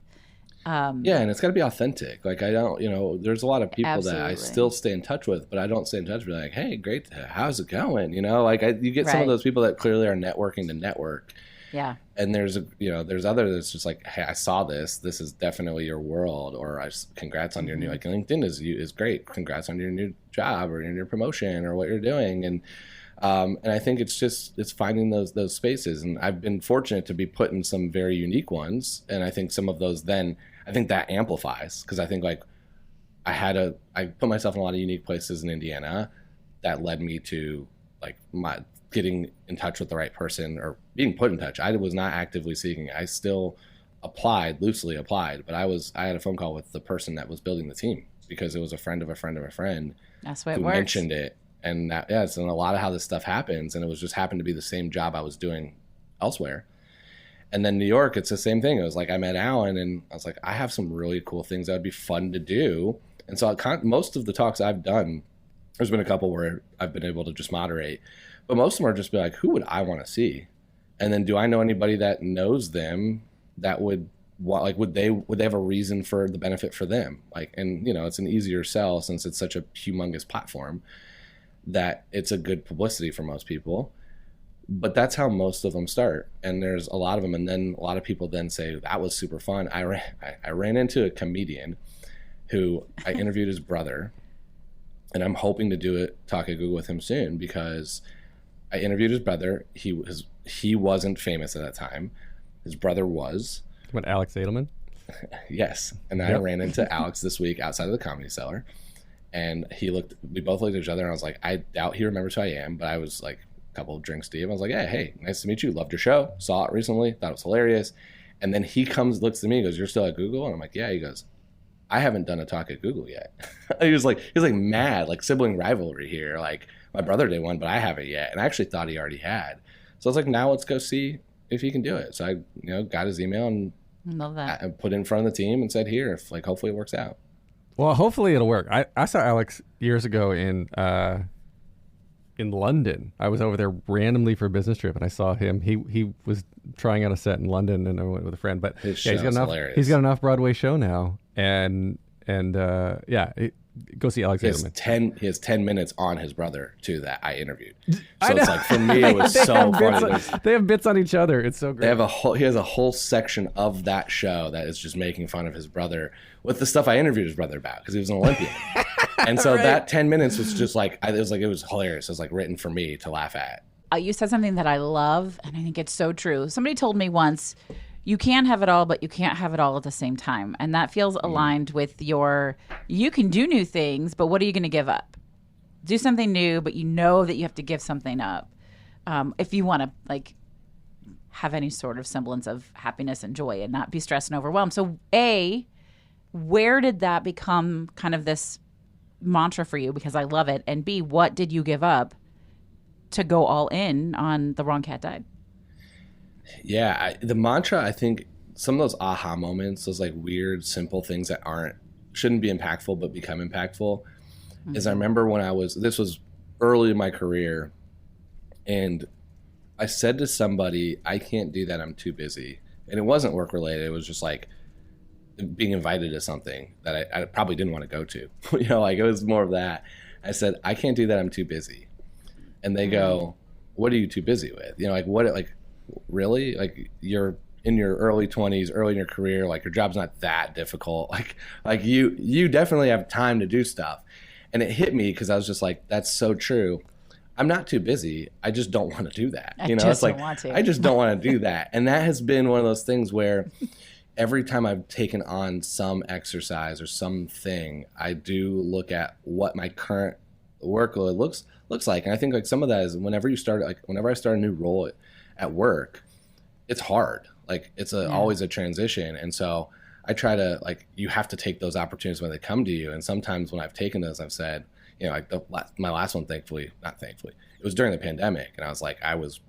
And it's got to be authentic. Like, I don't, there's a lot of people Absolutely. that I still stay in touch with, but I don't stay in touch with, like, hey, great, how's it going? Like, you get some of those people that clearly are networking to network. Yeah. And there's other that's just like, hey, I saw this is definitely your world, or congrats on your new, like, LinkedIn is great. Congrats on your new job or your new promotion or what you're doing. And I think it's finding those spaces. And I've been fortunate to be put in some very unique ones. And I think some of those I think that amplifies, because I think, like, I put myself in a lot of unique places in Indiana that led me to, like, my getting in touch with the right person, or being put in touch. I was not actively seeking. I still loosely applied, but I had a phone call with the person that was building the team, because it was a friend of a friend of a friend. That's what who works. mentioned it. And it's a lot of how this stuff happens. And it was just happened to be the same job I was doing elsewhere. And then New York, it's the same thing. It was like, I met Alan, and I was like, I have some really cool things that would be fun to do. And so most of the talks I've done, there's been a couple where I've been able to just moderate, but most of them are just be like, who would I want to see? And then, do I know anybody that knows them that would they have a reason for the benefit for them? Like, and it's an easier sell, since it's such a humongous platform, that it's a good publicity for most people. But that's how most of them start. And there's a lot of them. And then a lot of people then say, that was super fun. I ran into a comedian who I interviewed his brother, and I'm hoping to do it, talk at Google with him soon, because I interviewed his brother. He wasn't famous at that time. His brother was. What, Alex Edelman? Yes. And I ran into Alex this week outside of the Comedy Cellar. And we both looked at each other, and I was like, I doubt he remembers who I am, but I was like a couple of drinks deep. I was like, hey, nice to meet you. Loved your show. Saw it recently. Thought it was hilarious. And then he looks at me, and goes, you're still at Google? And I'm like, yeah. He goes, I haven't done a talk at Google yet. he was like mad, like sibling rivalry here. Like, my brother did one, but I haven't yet. And I actually thought he already had. So I was like, now let's go see if he can do it. So I, got his email and love that. I put it in front of the team and said, here, if, like, hopefully it works out. Well, hopefully it'll work. I saw Alex years ago in London. I was over there randomly for a business trip, and I saw him. He was trying out a set in London, and I went with a friend. But he's got enough. Hilarious. He's got an off-Broadway show now, and go see Alex Edelman. He has 10 minutes on his brother too that I interviewed. So it's like, for me, it was so funny. They have bits on each other. It's so great. He has a whole section of that show that is just making fun of his brother with the stuff I interviewed his brother about, because he was an Olympian. And so that 10 minutes was just like, it was hilarious. It was like written for me to laugh at. You said something that I love, and I think it's so true. Somebody told me once, you can have it all, but you can't have it all at the same time. And that feels aligned with you can do new things, but what are you going to give up? Do something new, but you know that you have to give something up. If you want to, like, have any sort of semblance of happiness and joy and not be stressed and overwhelmed. So where did that become kind of this mantra for you? Because I love it. And B, what did you give up to go all in on The Wrong Cat Died? Yeah, the mantra, I think some of those aha moments, those like weird, simple things that shouldn't be impactful but become impactful, is I remember when this was early in my career, and I said to somebody, I can't do that, I'm too busy. And it wasn't work related, it was just like being invited to something that I probably didn't want to go to. Like, it was more of that. I said, I can't do that, I'm too busy. And they go, what are you too busy with? Really? Like, you're in your early 20s, early in your career, like, your job's not that difficult. Like you definitely have time to do stuff. And it hit me, because I was just like, that's so true. I'm not too busy. I just don't want to do that. It's like, I just don't want to do that. And that has been one of those things where, every time I've taken on some exercise or something, I do look at what my current workload looks like. And I think like some of that is whenever I start a new role at work, it's hard. Like it's always a transition. And so I try to, like, you have to take those opportunities when they come to you. And sometimes when I've taken those, I've said, you know, like my last one, not thankfully, it was during the pandemic. And I was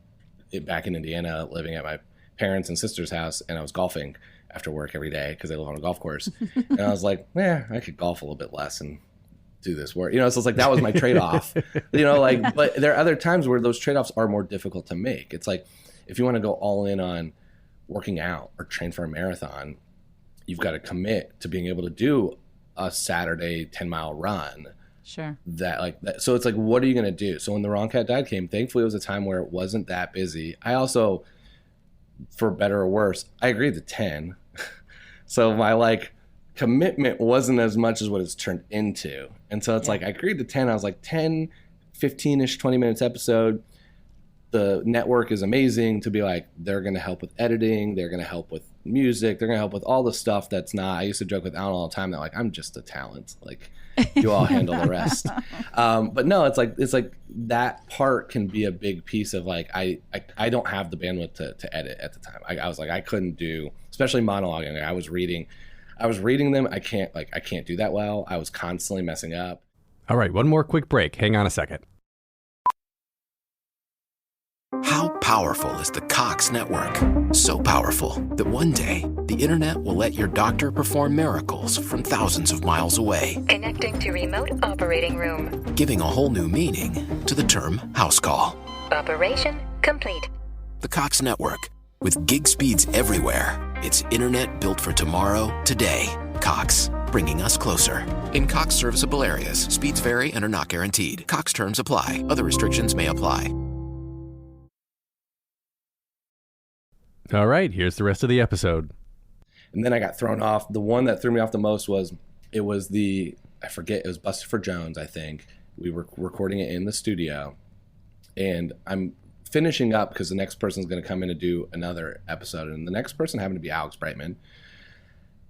back in Indiana living at my parents' and sister's house, and I was golfing after work every day because they live on a golf course. And I was like, I could golf a little bit less and do this work. You know, so it's like that was my trade-off. You know, like, but there are other times where those trade-offs are more difficult to make. It's like if you want to go all in on working out or train for a marathon, you've got to commit to being able to do a Saturday 10-mile run. Sure. So it's like, what are you going to do? So when The Wrong Cat Died came, thankfully it was a time where it wasn't that busy. I also, for better or worse, I agreed to 10. So my like commitment wasn't as much as what it's turned into. And so it's like, I agreed to 10. I was like 10, 15-ish, 20 minutes episode. The network is amazing to be like, they're going to help with editing. They're going to help with music. They're going to help with all the stuff that's not, I used to joke with Alan all the time that like, I'm just a talent. Like you all handle the rest. But no, it's like that part can be a big piece of like, I don't have the bandwidth to edit at the time. I was like, I couldn't do, especially monologuing. I was reading them. I can't do that well. I was constantly messing up. All right, one more quick break. Hang on a second. How powerful is the Cox network? So powerful that one day the internet will let your doctor perform miracles from thousands of miles away. Connecting to remote operating room. Giving a whole new meaning to the term house call. Operation complete. The Cox network. With gig speeds everywhere, it's internet built for tomorrow, today. Cox, bringing us closer. In Cox serviceable areas, speeds vary and are not guaranteed. Cox terms apply. Other restrictions may apply. All right, here's the rest of the episode. And then I got thrown off. The one that threw me off the most was Busted for Jones, I think. We were recording it in the studio. And I'm finishing up because the next person's going to come in and do another episode. And the next person happened to be Alex Brightman.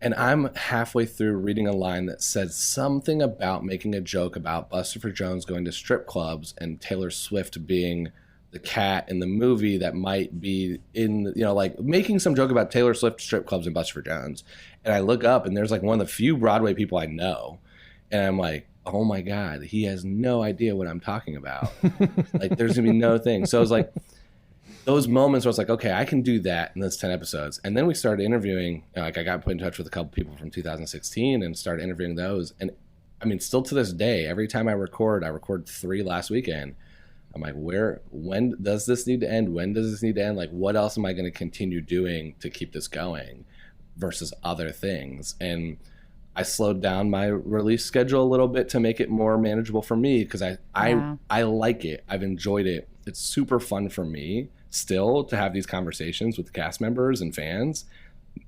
And I'm halfway through reading a line that said something about making a joke about Busted for Jones going to strip clubs and Taylor Swift being the cat in the movie that might be in, you know, like making some joke about Taylor Swift strip clubs and Buster for Jones. And I look up and there's like one of the few Broadway people I know. And I'm like, oh my God, he has no idea what I'm talking about. Like there's gonna be no thing. So it was like those moments where I was like, okay, I can do that in those 10 episodes. And then we started interviewing, you know, like I got put in touch with a couple people from 2016 and started interviewing those. And I mean, still to this day, every time I record 3 last weekend. I'm like, when does this need to end? When does this need to end? Like, what else am I going to continue doing to keep this going versus other things? And I slowed down my release schedule a little bit to make it more manageable for me because I like it. I've enjoyed it. It's super fun for me still to have these conversations with cast members and fans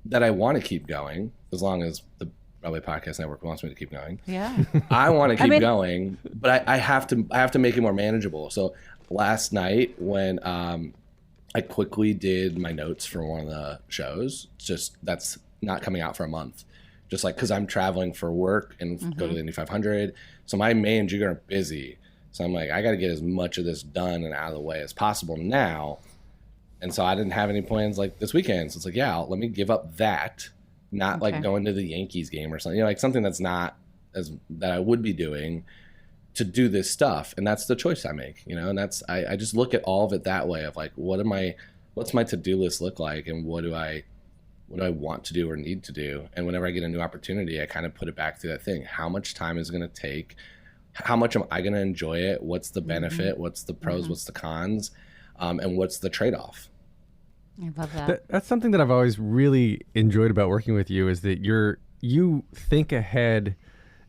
that I want to keep going as long as the Broadway Podcast Network wants me to keep going. Yeah. I want to keep going, but I have to make it more manageable. So last night when I quickly did my notes for one of the shows, just that's not coming out for a month. Just like because I'm traveling for work and go to the Indy 500. So my May and June are busy. So I'm like, I got to get as much of this done and out of the way as possible now. And so I didn't have any plans like this weekend. So it's like, let me give up that. Not like going to the Yankees game or something, you know, like something that's not as that I would be doing to do this stuff. And that's the choice I make, you know, and that's, I just look at all of it that way of like, what's my to-do list look like? And what do I want to do or need to do? And whenever I get a new opportunity, I kind of put it back to that thing. How much time is it going to take? How much am I going to enjoy it? What's the benefit? What's the pros? What's the cons? And what's the trade-off? I love that. That's something that I've always really enjoyed about working with you is that you think ahead,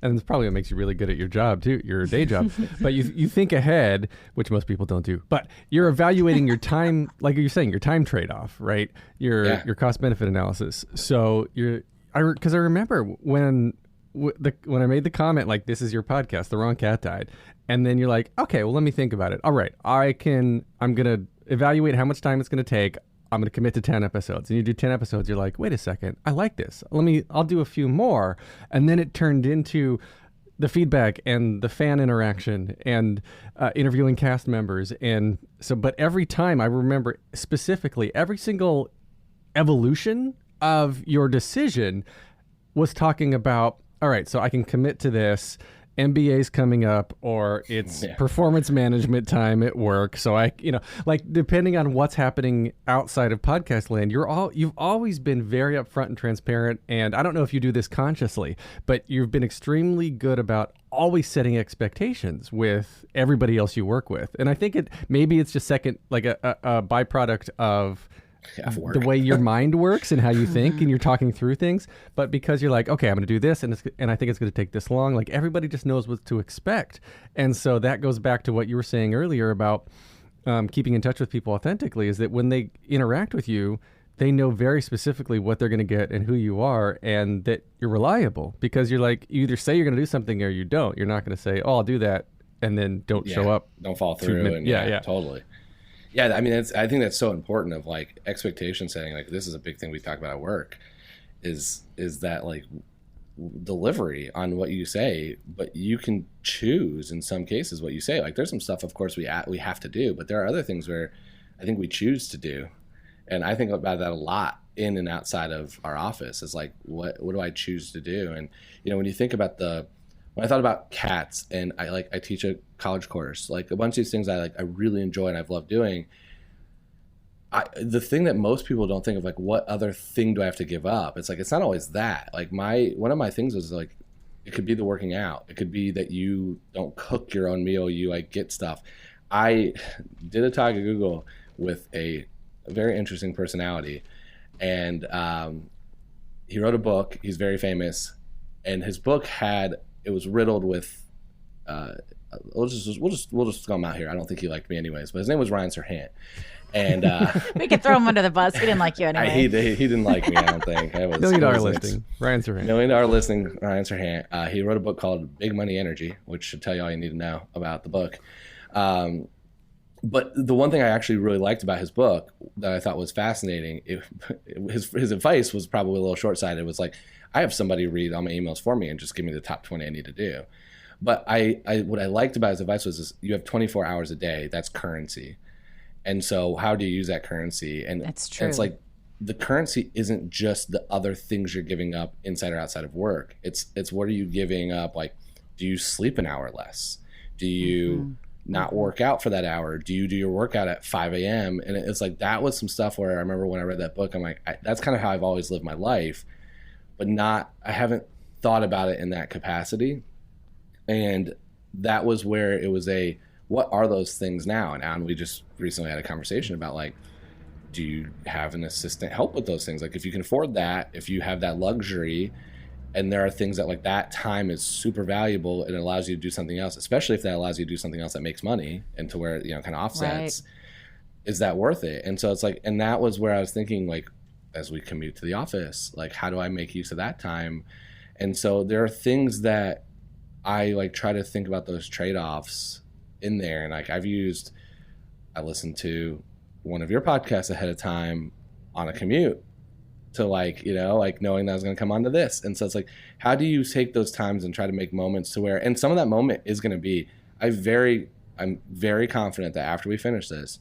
and it's probably what makes you really good at your job too, your day job. But you think ahead, which most people don't do. But you're evaluating your time, like you're saying, your time trade-off, right? Your cost benefit analysis. So because I remember when I made the comment like, this is your podcast, The Wrong Cat Died, and then you're like, okay, well let me think about it. All right, I'm gonna evaluate how much time it's gonna take. I'm going to commit to 10 episodes. And you do 10 episodes. You're like, wait a second. I like this. I'll do a few more. And then it turned into the feedback and the fan interaction and interviewing cast members. And so, but every time I remember specifically, every single evolution of your decision was talking about, all right, so I can commit to this. MBA's coming up, or it's performance management time at work. So like depending on what's happening outside of podcast land, you've always been very upfront and transparent. And I don't know if you do this consciously, but you've been extremely good about always setting expectations with everybody else you work with. And I think maybe it's just a byproduct of the way your mind works and how you think and you're talking through things. But because you're like, okay, I'm going to do this and I think it's going to take this long, like everybody just knows what to expect. And so that goes back to what you were saying earlier about keeping in touch with people authentically, is that when they interact with you, they know very specifically what they're going to get and who you are, and that you're reliable, because you're like, you either say you're going to do something or you don't. You're not going to say, oh, I'll do that, and then don't show up. Don't fall through. Totally. Yeah, I mean, I think that's so important, of like expectation setting. Like, this is a big thing we talk about at work, is that like delivery on what you say, but you can choose in some cases what you say. Like, there's some stuff, of course, we have to do, but there are other things where I think we choose to do, and I think about that a lot in and outside of our office. Is like, what do I choose to do? And when you think about when I thought about cats, and I teach a college course, like a bunch of these things I really enjoy and I've loved doing. The thing that most people don't think of, like, what other thing do I have to give up? It's like, it's not always that. Like, one of my things was like, it could be the working out. It could be that you don't cook your own meal. You like get stuff. I did a talk at Google with a very interesting personality, and he wrote a book. He's very famous, and his book it was riddled with we'll just go him out here. I don't think he liked me anyways, but his name was Ryan Serhant. And we could throw him under the bus. He didn't like you anyway. He didn't like me, I don't think. $1 million listing, Ryan Serhant. $1 million listing, Ryan Serhant. He wrote a book called Big Money Energy, which should tell you all you need to know about the book. But the one thing I actually really liked about his book that I thought was fascinating, his advice was probably a little short-sighted. It was like, I have somebody read all my emails for me and just give me the top 20 I need to do. But what I liked about his advice was you have 24 hours a day. That's currency. And so how do you use that currency? And that's true. And it's like, the currency isn't just the other things you're giving up inside or outside of work. It's what are you giving up? Like, do you sleep an hour less? Do you not work out for that hour? Do you do your workout at 5 a.m.? And it's like, that was some stuff where I remember when I read that book, I'm like, that's kind of how I've always lived my life, but I haven't thought about it in that capacity. And that was where it was what are those things now? And we just recently had a conversation about, like, do you have an assistant help with those things? Like, if you can afford that, if you have that luxury, and there are things that, like, that time is super valuable and it allows you to do something else, especially if that allows you to do something else that makes money and to where, kind of offsets, is that worth it? And so it's like, and that was where I was thinking, like, as we commute to the office, like, how do I make use of that time? And so there are things that I like try to think about those trade-offs in there. And like, I listened to one of your podcasts ahead of time on a commute to like knowing that I was going to come onto this. And so it's like, how do you take those times and try to make moments to where, and some of that moment is going to be, I'm very confident that after we finish this,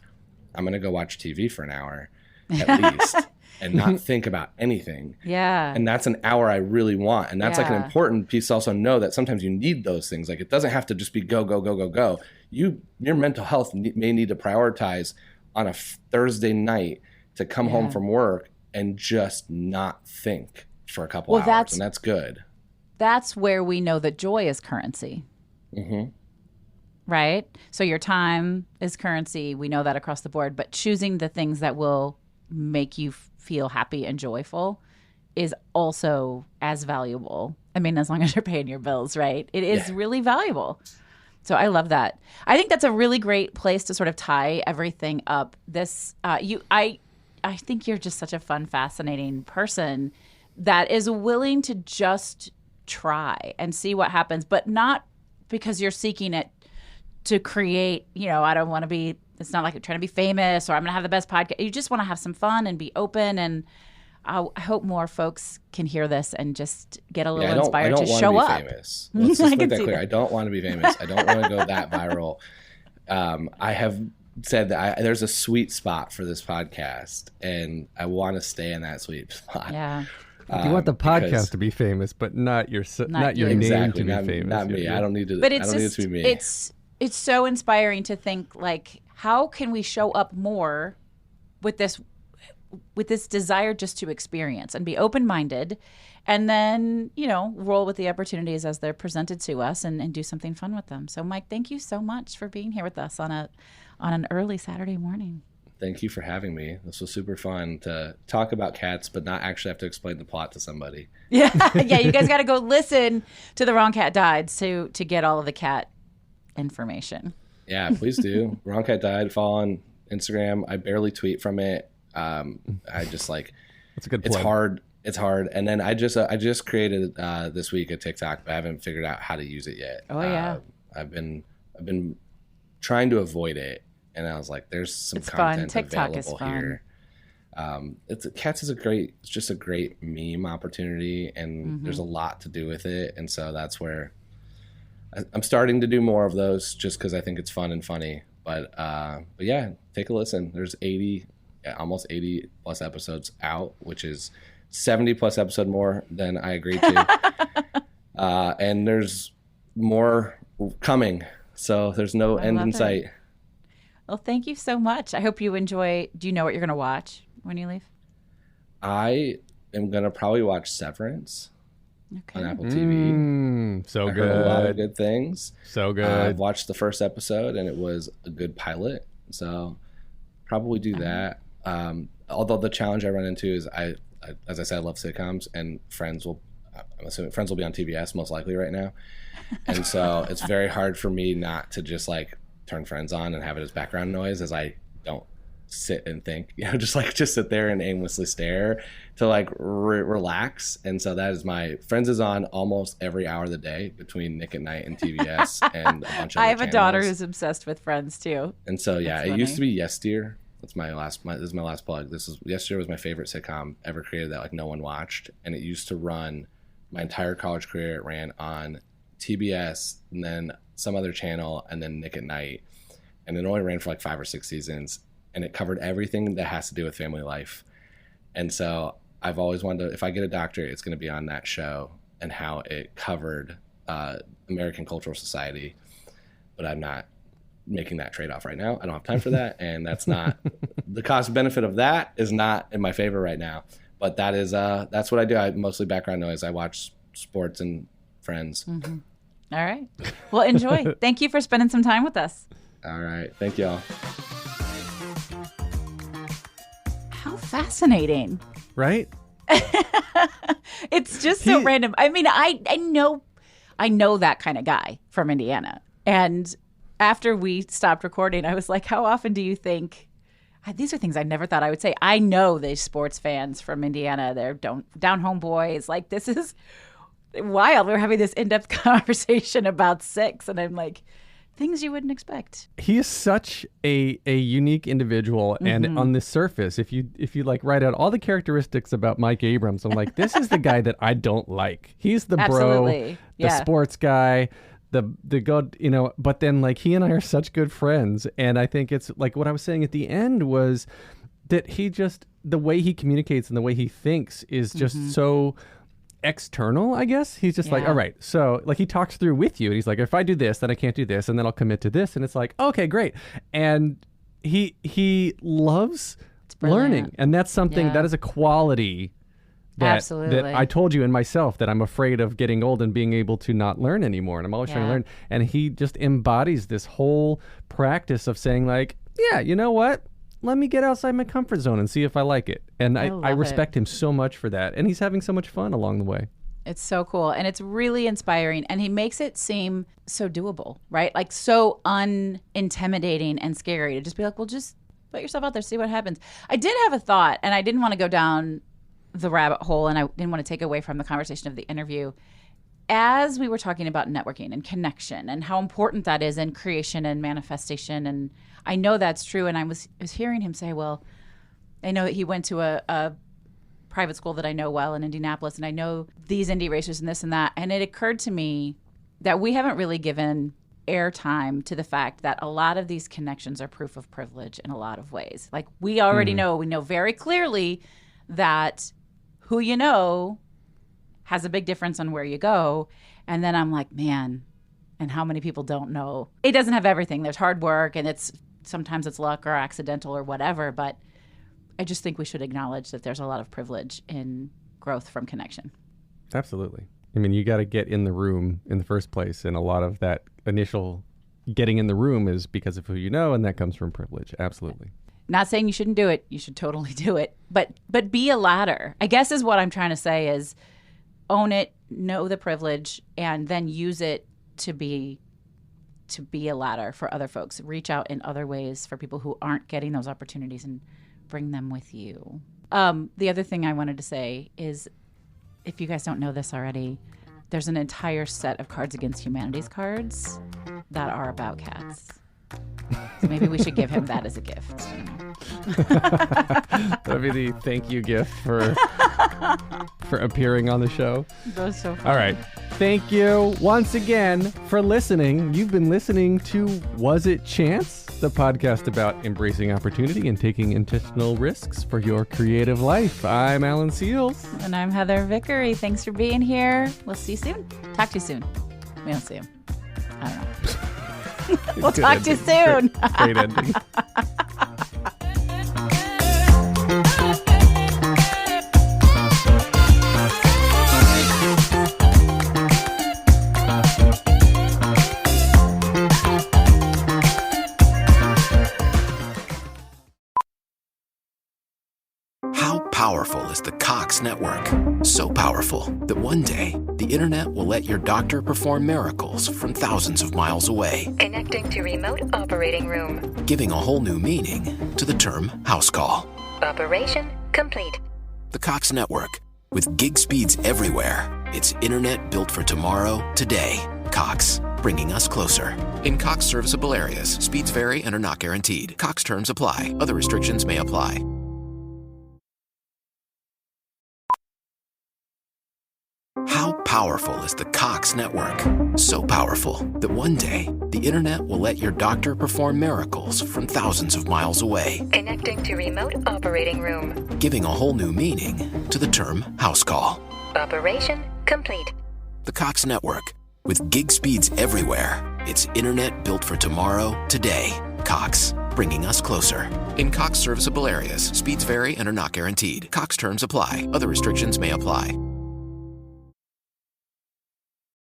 I'm going to go watch TV for an hour at least and not think about anything. Yeah. And that's an hour I really want. And that's like an important piece to also know that sometimes you need those things. Like, it doesn't have to just be go, go, go, go, go. Your mental health may need to prioritize on a Thursday night to come home from work and just not think for a couple hours. And that's good. That's where we know that joy is currency. Mm-hmm. Right? So your time is currency. We know that across the board. But choosing the things that will make you feel happy and joyful is also as valuable. I mean, as long as you're paying your bills, right? It is really valuable. So I love that. I think that's a really great place to sort of tie everything up. I think you're just such a fun, fascinating person that is willing to just try and see what happens, but not because you're seeking it to create, I don't want to be, it's not like I'm trying to be famous or I'm going to have the best podcast. You just want to have some fun and be open. And I hope more folks can hear this and just get a little inspired to show up. I don't want to be famous. Let's just make that clear. I don't want to be famous. I don't want to go that viral. I have said that there's a sweet spot for this podcast, and I want to stay in that sweet spot. Yeah. You want the podcast to be famous, but not your name to be famous. Not me. I don't need to. But I don't need it to be me. It's so inspiring to think like, how can we show up more with this desire just to experience and be open-minded, and then roll with the opportunities as they're presented to us and do something fun with them. So, Mike, thank you so much for being here with us on an early Saturday morning. Thank you for having me. This was super fun to talk about cats, but not actually have to explain the plot to somebody. Yeah. You guys got to go listen to The Wrong Cat Died to get all of the cat information. Yeah, please do. Wrong Cat Died. Follow on Instagram. I barely tweet from it. I just that's a good plug. It's hard. And then I just created this week a TikTok, but I haven't figured out how to use it yet. Oh yeah. I've been trying to avoid it. And I was like, "There's some content available here." Cats is just a great meme opportunity, and there's a lot to do with it. And so that's where I'm starting to do more of those, just because I think it's fun and funny. But yeah, take a listen. There's almost 80 plus episodes out, which is 70 plus episode more than I agreed to. And there's more coming, so there's no end in sight. Well, thank you so much. I hope you enjoy. Do you know what you're going to watch when you leave? I am going to probably watch Severance on Apple TV. So I good. heard a lot of good things. So good. I've watched the first episode, and it was a good pilot. So probably do that. Although the challenge I run into is, as I said, I love sitcoms, and I'm assuming Friends will be on TBS most likely right now. And so it's very hard for me not to just turn Friends on and have it as background noise, as I don't sit and think, just sit there and aimlessly stare to relax. And so that is Friends is on almost every hour of the day between Nick at Night and TBS and a bunch of I have other a daughter channels. who's obsessed with Friends too. And so yeah, it used to be Yes Dear. That's this is my last plug. Yes Dear was my favorite sitcom ever created that no one watched, and it used to run my entire college career. It ran on TBS and then some other channel, and then Nick at Night, and it only ran for 5 or 6 seasons, and it covered everything that has to do with family life. And so I've always wanted to, if I get a doctorate, it's going to be on that show and how it covered American Cultural Society, but I'm not making that trade-off right now. I don't have time for that, and that's not the cost benefit of that is not in my favor right now. But that is that's what I do. I mostly background noise. I watch sports and Friends. Mm-hmm. All right. Well, enjoy. Thank you for spending some time with us. All right. Thank y'all. How fascinating. Right? It's just so random. I mean, I know that kind of guy from Indiana. And after we stopped recording, I was like, how often do you think, these are things I never thought I would say. I know the sports fans from Indiana. They're down home boys. This is wild. We're having this in-depth conversation about sex, and I'm like, things you wouldn't expect. He is such a unique individual, and on the surface, if you write out all the characteristics about Mike Abrams, I'm like, this is the guy that I don't like. He's the Absolutely. the sports guy, the good, but then he and I are such good friends, and I think it's what I was saying at the end was that the way he communicates and the way he thinks is just so external, I guess. He's just all right, so he talks through with you, and he's like, if I do this, then I can't do this, and then I'll commit to this, and it's okay, great. And he loves learning, and that's something that is a quality that I told you in myself, that I'm afraid of getting old and being able to not learn anymore, and I'm always trying to learn. And he just embodies this whole practice of saying yeah, you know what, let me get outside my comfort zone and see if I like it. And I respect him so much for that. And he's having so much fun along the way. It's so cool. And it's really inspiring. And he makes it seem so doable, right? So unintimidating and scary to just be well, just put yourself out there, see what happens. I did have a thought, and I didn't want to go down the rabbit hole, and I didn't want to take away from the conversation of the interview. as we were talking about networking and connection and how important that is in creation and manifestation, and I know that's true, and I was hearing him say, well, I know that he went to a private school that I know well in Indianapolis, and I know these indie racers and this and that, and it occurred to me that we haven't really given airtime to the fact that a lot of these connections are proof of privilege in a lot of ways. Like, we already know, we know very clearly that who you know has a big difference on where you go. And then I'm like, man, and how many people don't know? It doesn't have everything. There's hard work, and sometimes it's luck or accidental or whatever, but I just think we should acknowledge that there's a lot of privilege in growth from connection. Absolutely. I mean, you got to get in the room in the first place, and a lot of that initial getting in the room is because of who you know, and that comes from privilege. Absolutely. Not saying you shouldn't do it. You should totally do it. But be a ladder, I guess, is what I'm trying to say, is own it, know the privilege, and then use it to be a ladder for other folks. Reach out in other ways for people who aren't getting those opportunities and bring them with you. The other thing I wanted to say is, if you guys don't know this already, there's an entire set of Cards Against Humanity's cards that are about cats. So maybe we should give him that as a gift. That'd be the thank you gift for appearing on the show. That was so funny. All right. Thank you once again for listening. You've been listening to Was It Chance? The podcast about embracing opportunity and taking intentional risks for your creative life. I'm Alan Seals. And I'm Heather Vickery. Thanks for being here. We'll see you soon. Talk to you soon. We don't see him. I don't know. We'll talk to you soon. Great ending. How powerful is the Cox Network? So powerful that one day the internet will let your doctor perform miracles from thousands of miles away, Connecting to remote operating room. giving a whole new meaning to the term house call. Operation complete. The Cox Network, with gig speeds everywhere. It's internet built for tomorrow, today. Cox, bringing us closer. In Cox serviceable areas, speeds vary and are not guaranteed. Cox terms apply. Other restrictions may apply. How powerful is the Cox Network? So powerful that one day the internet will let your doctor perform miracles from thousands of miles away, Connecting to remote operating room. giving a whole new meaning to the term house call. Operation complete. The Cox Network, with gig speeds everywhere. It's internet built for tomorrow, today. Cox, bringing us closer. In Cox serviceable areas, speeds vary and are not guaranteed. Cox terms apply. Other restrictions may apply.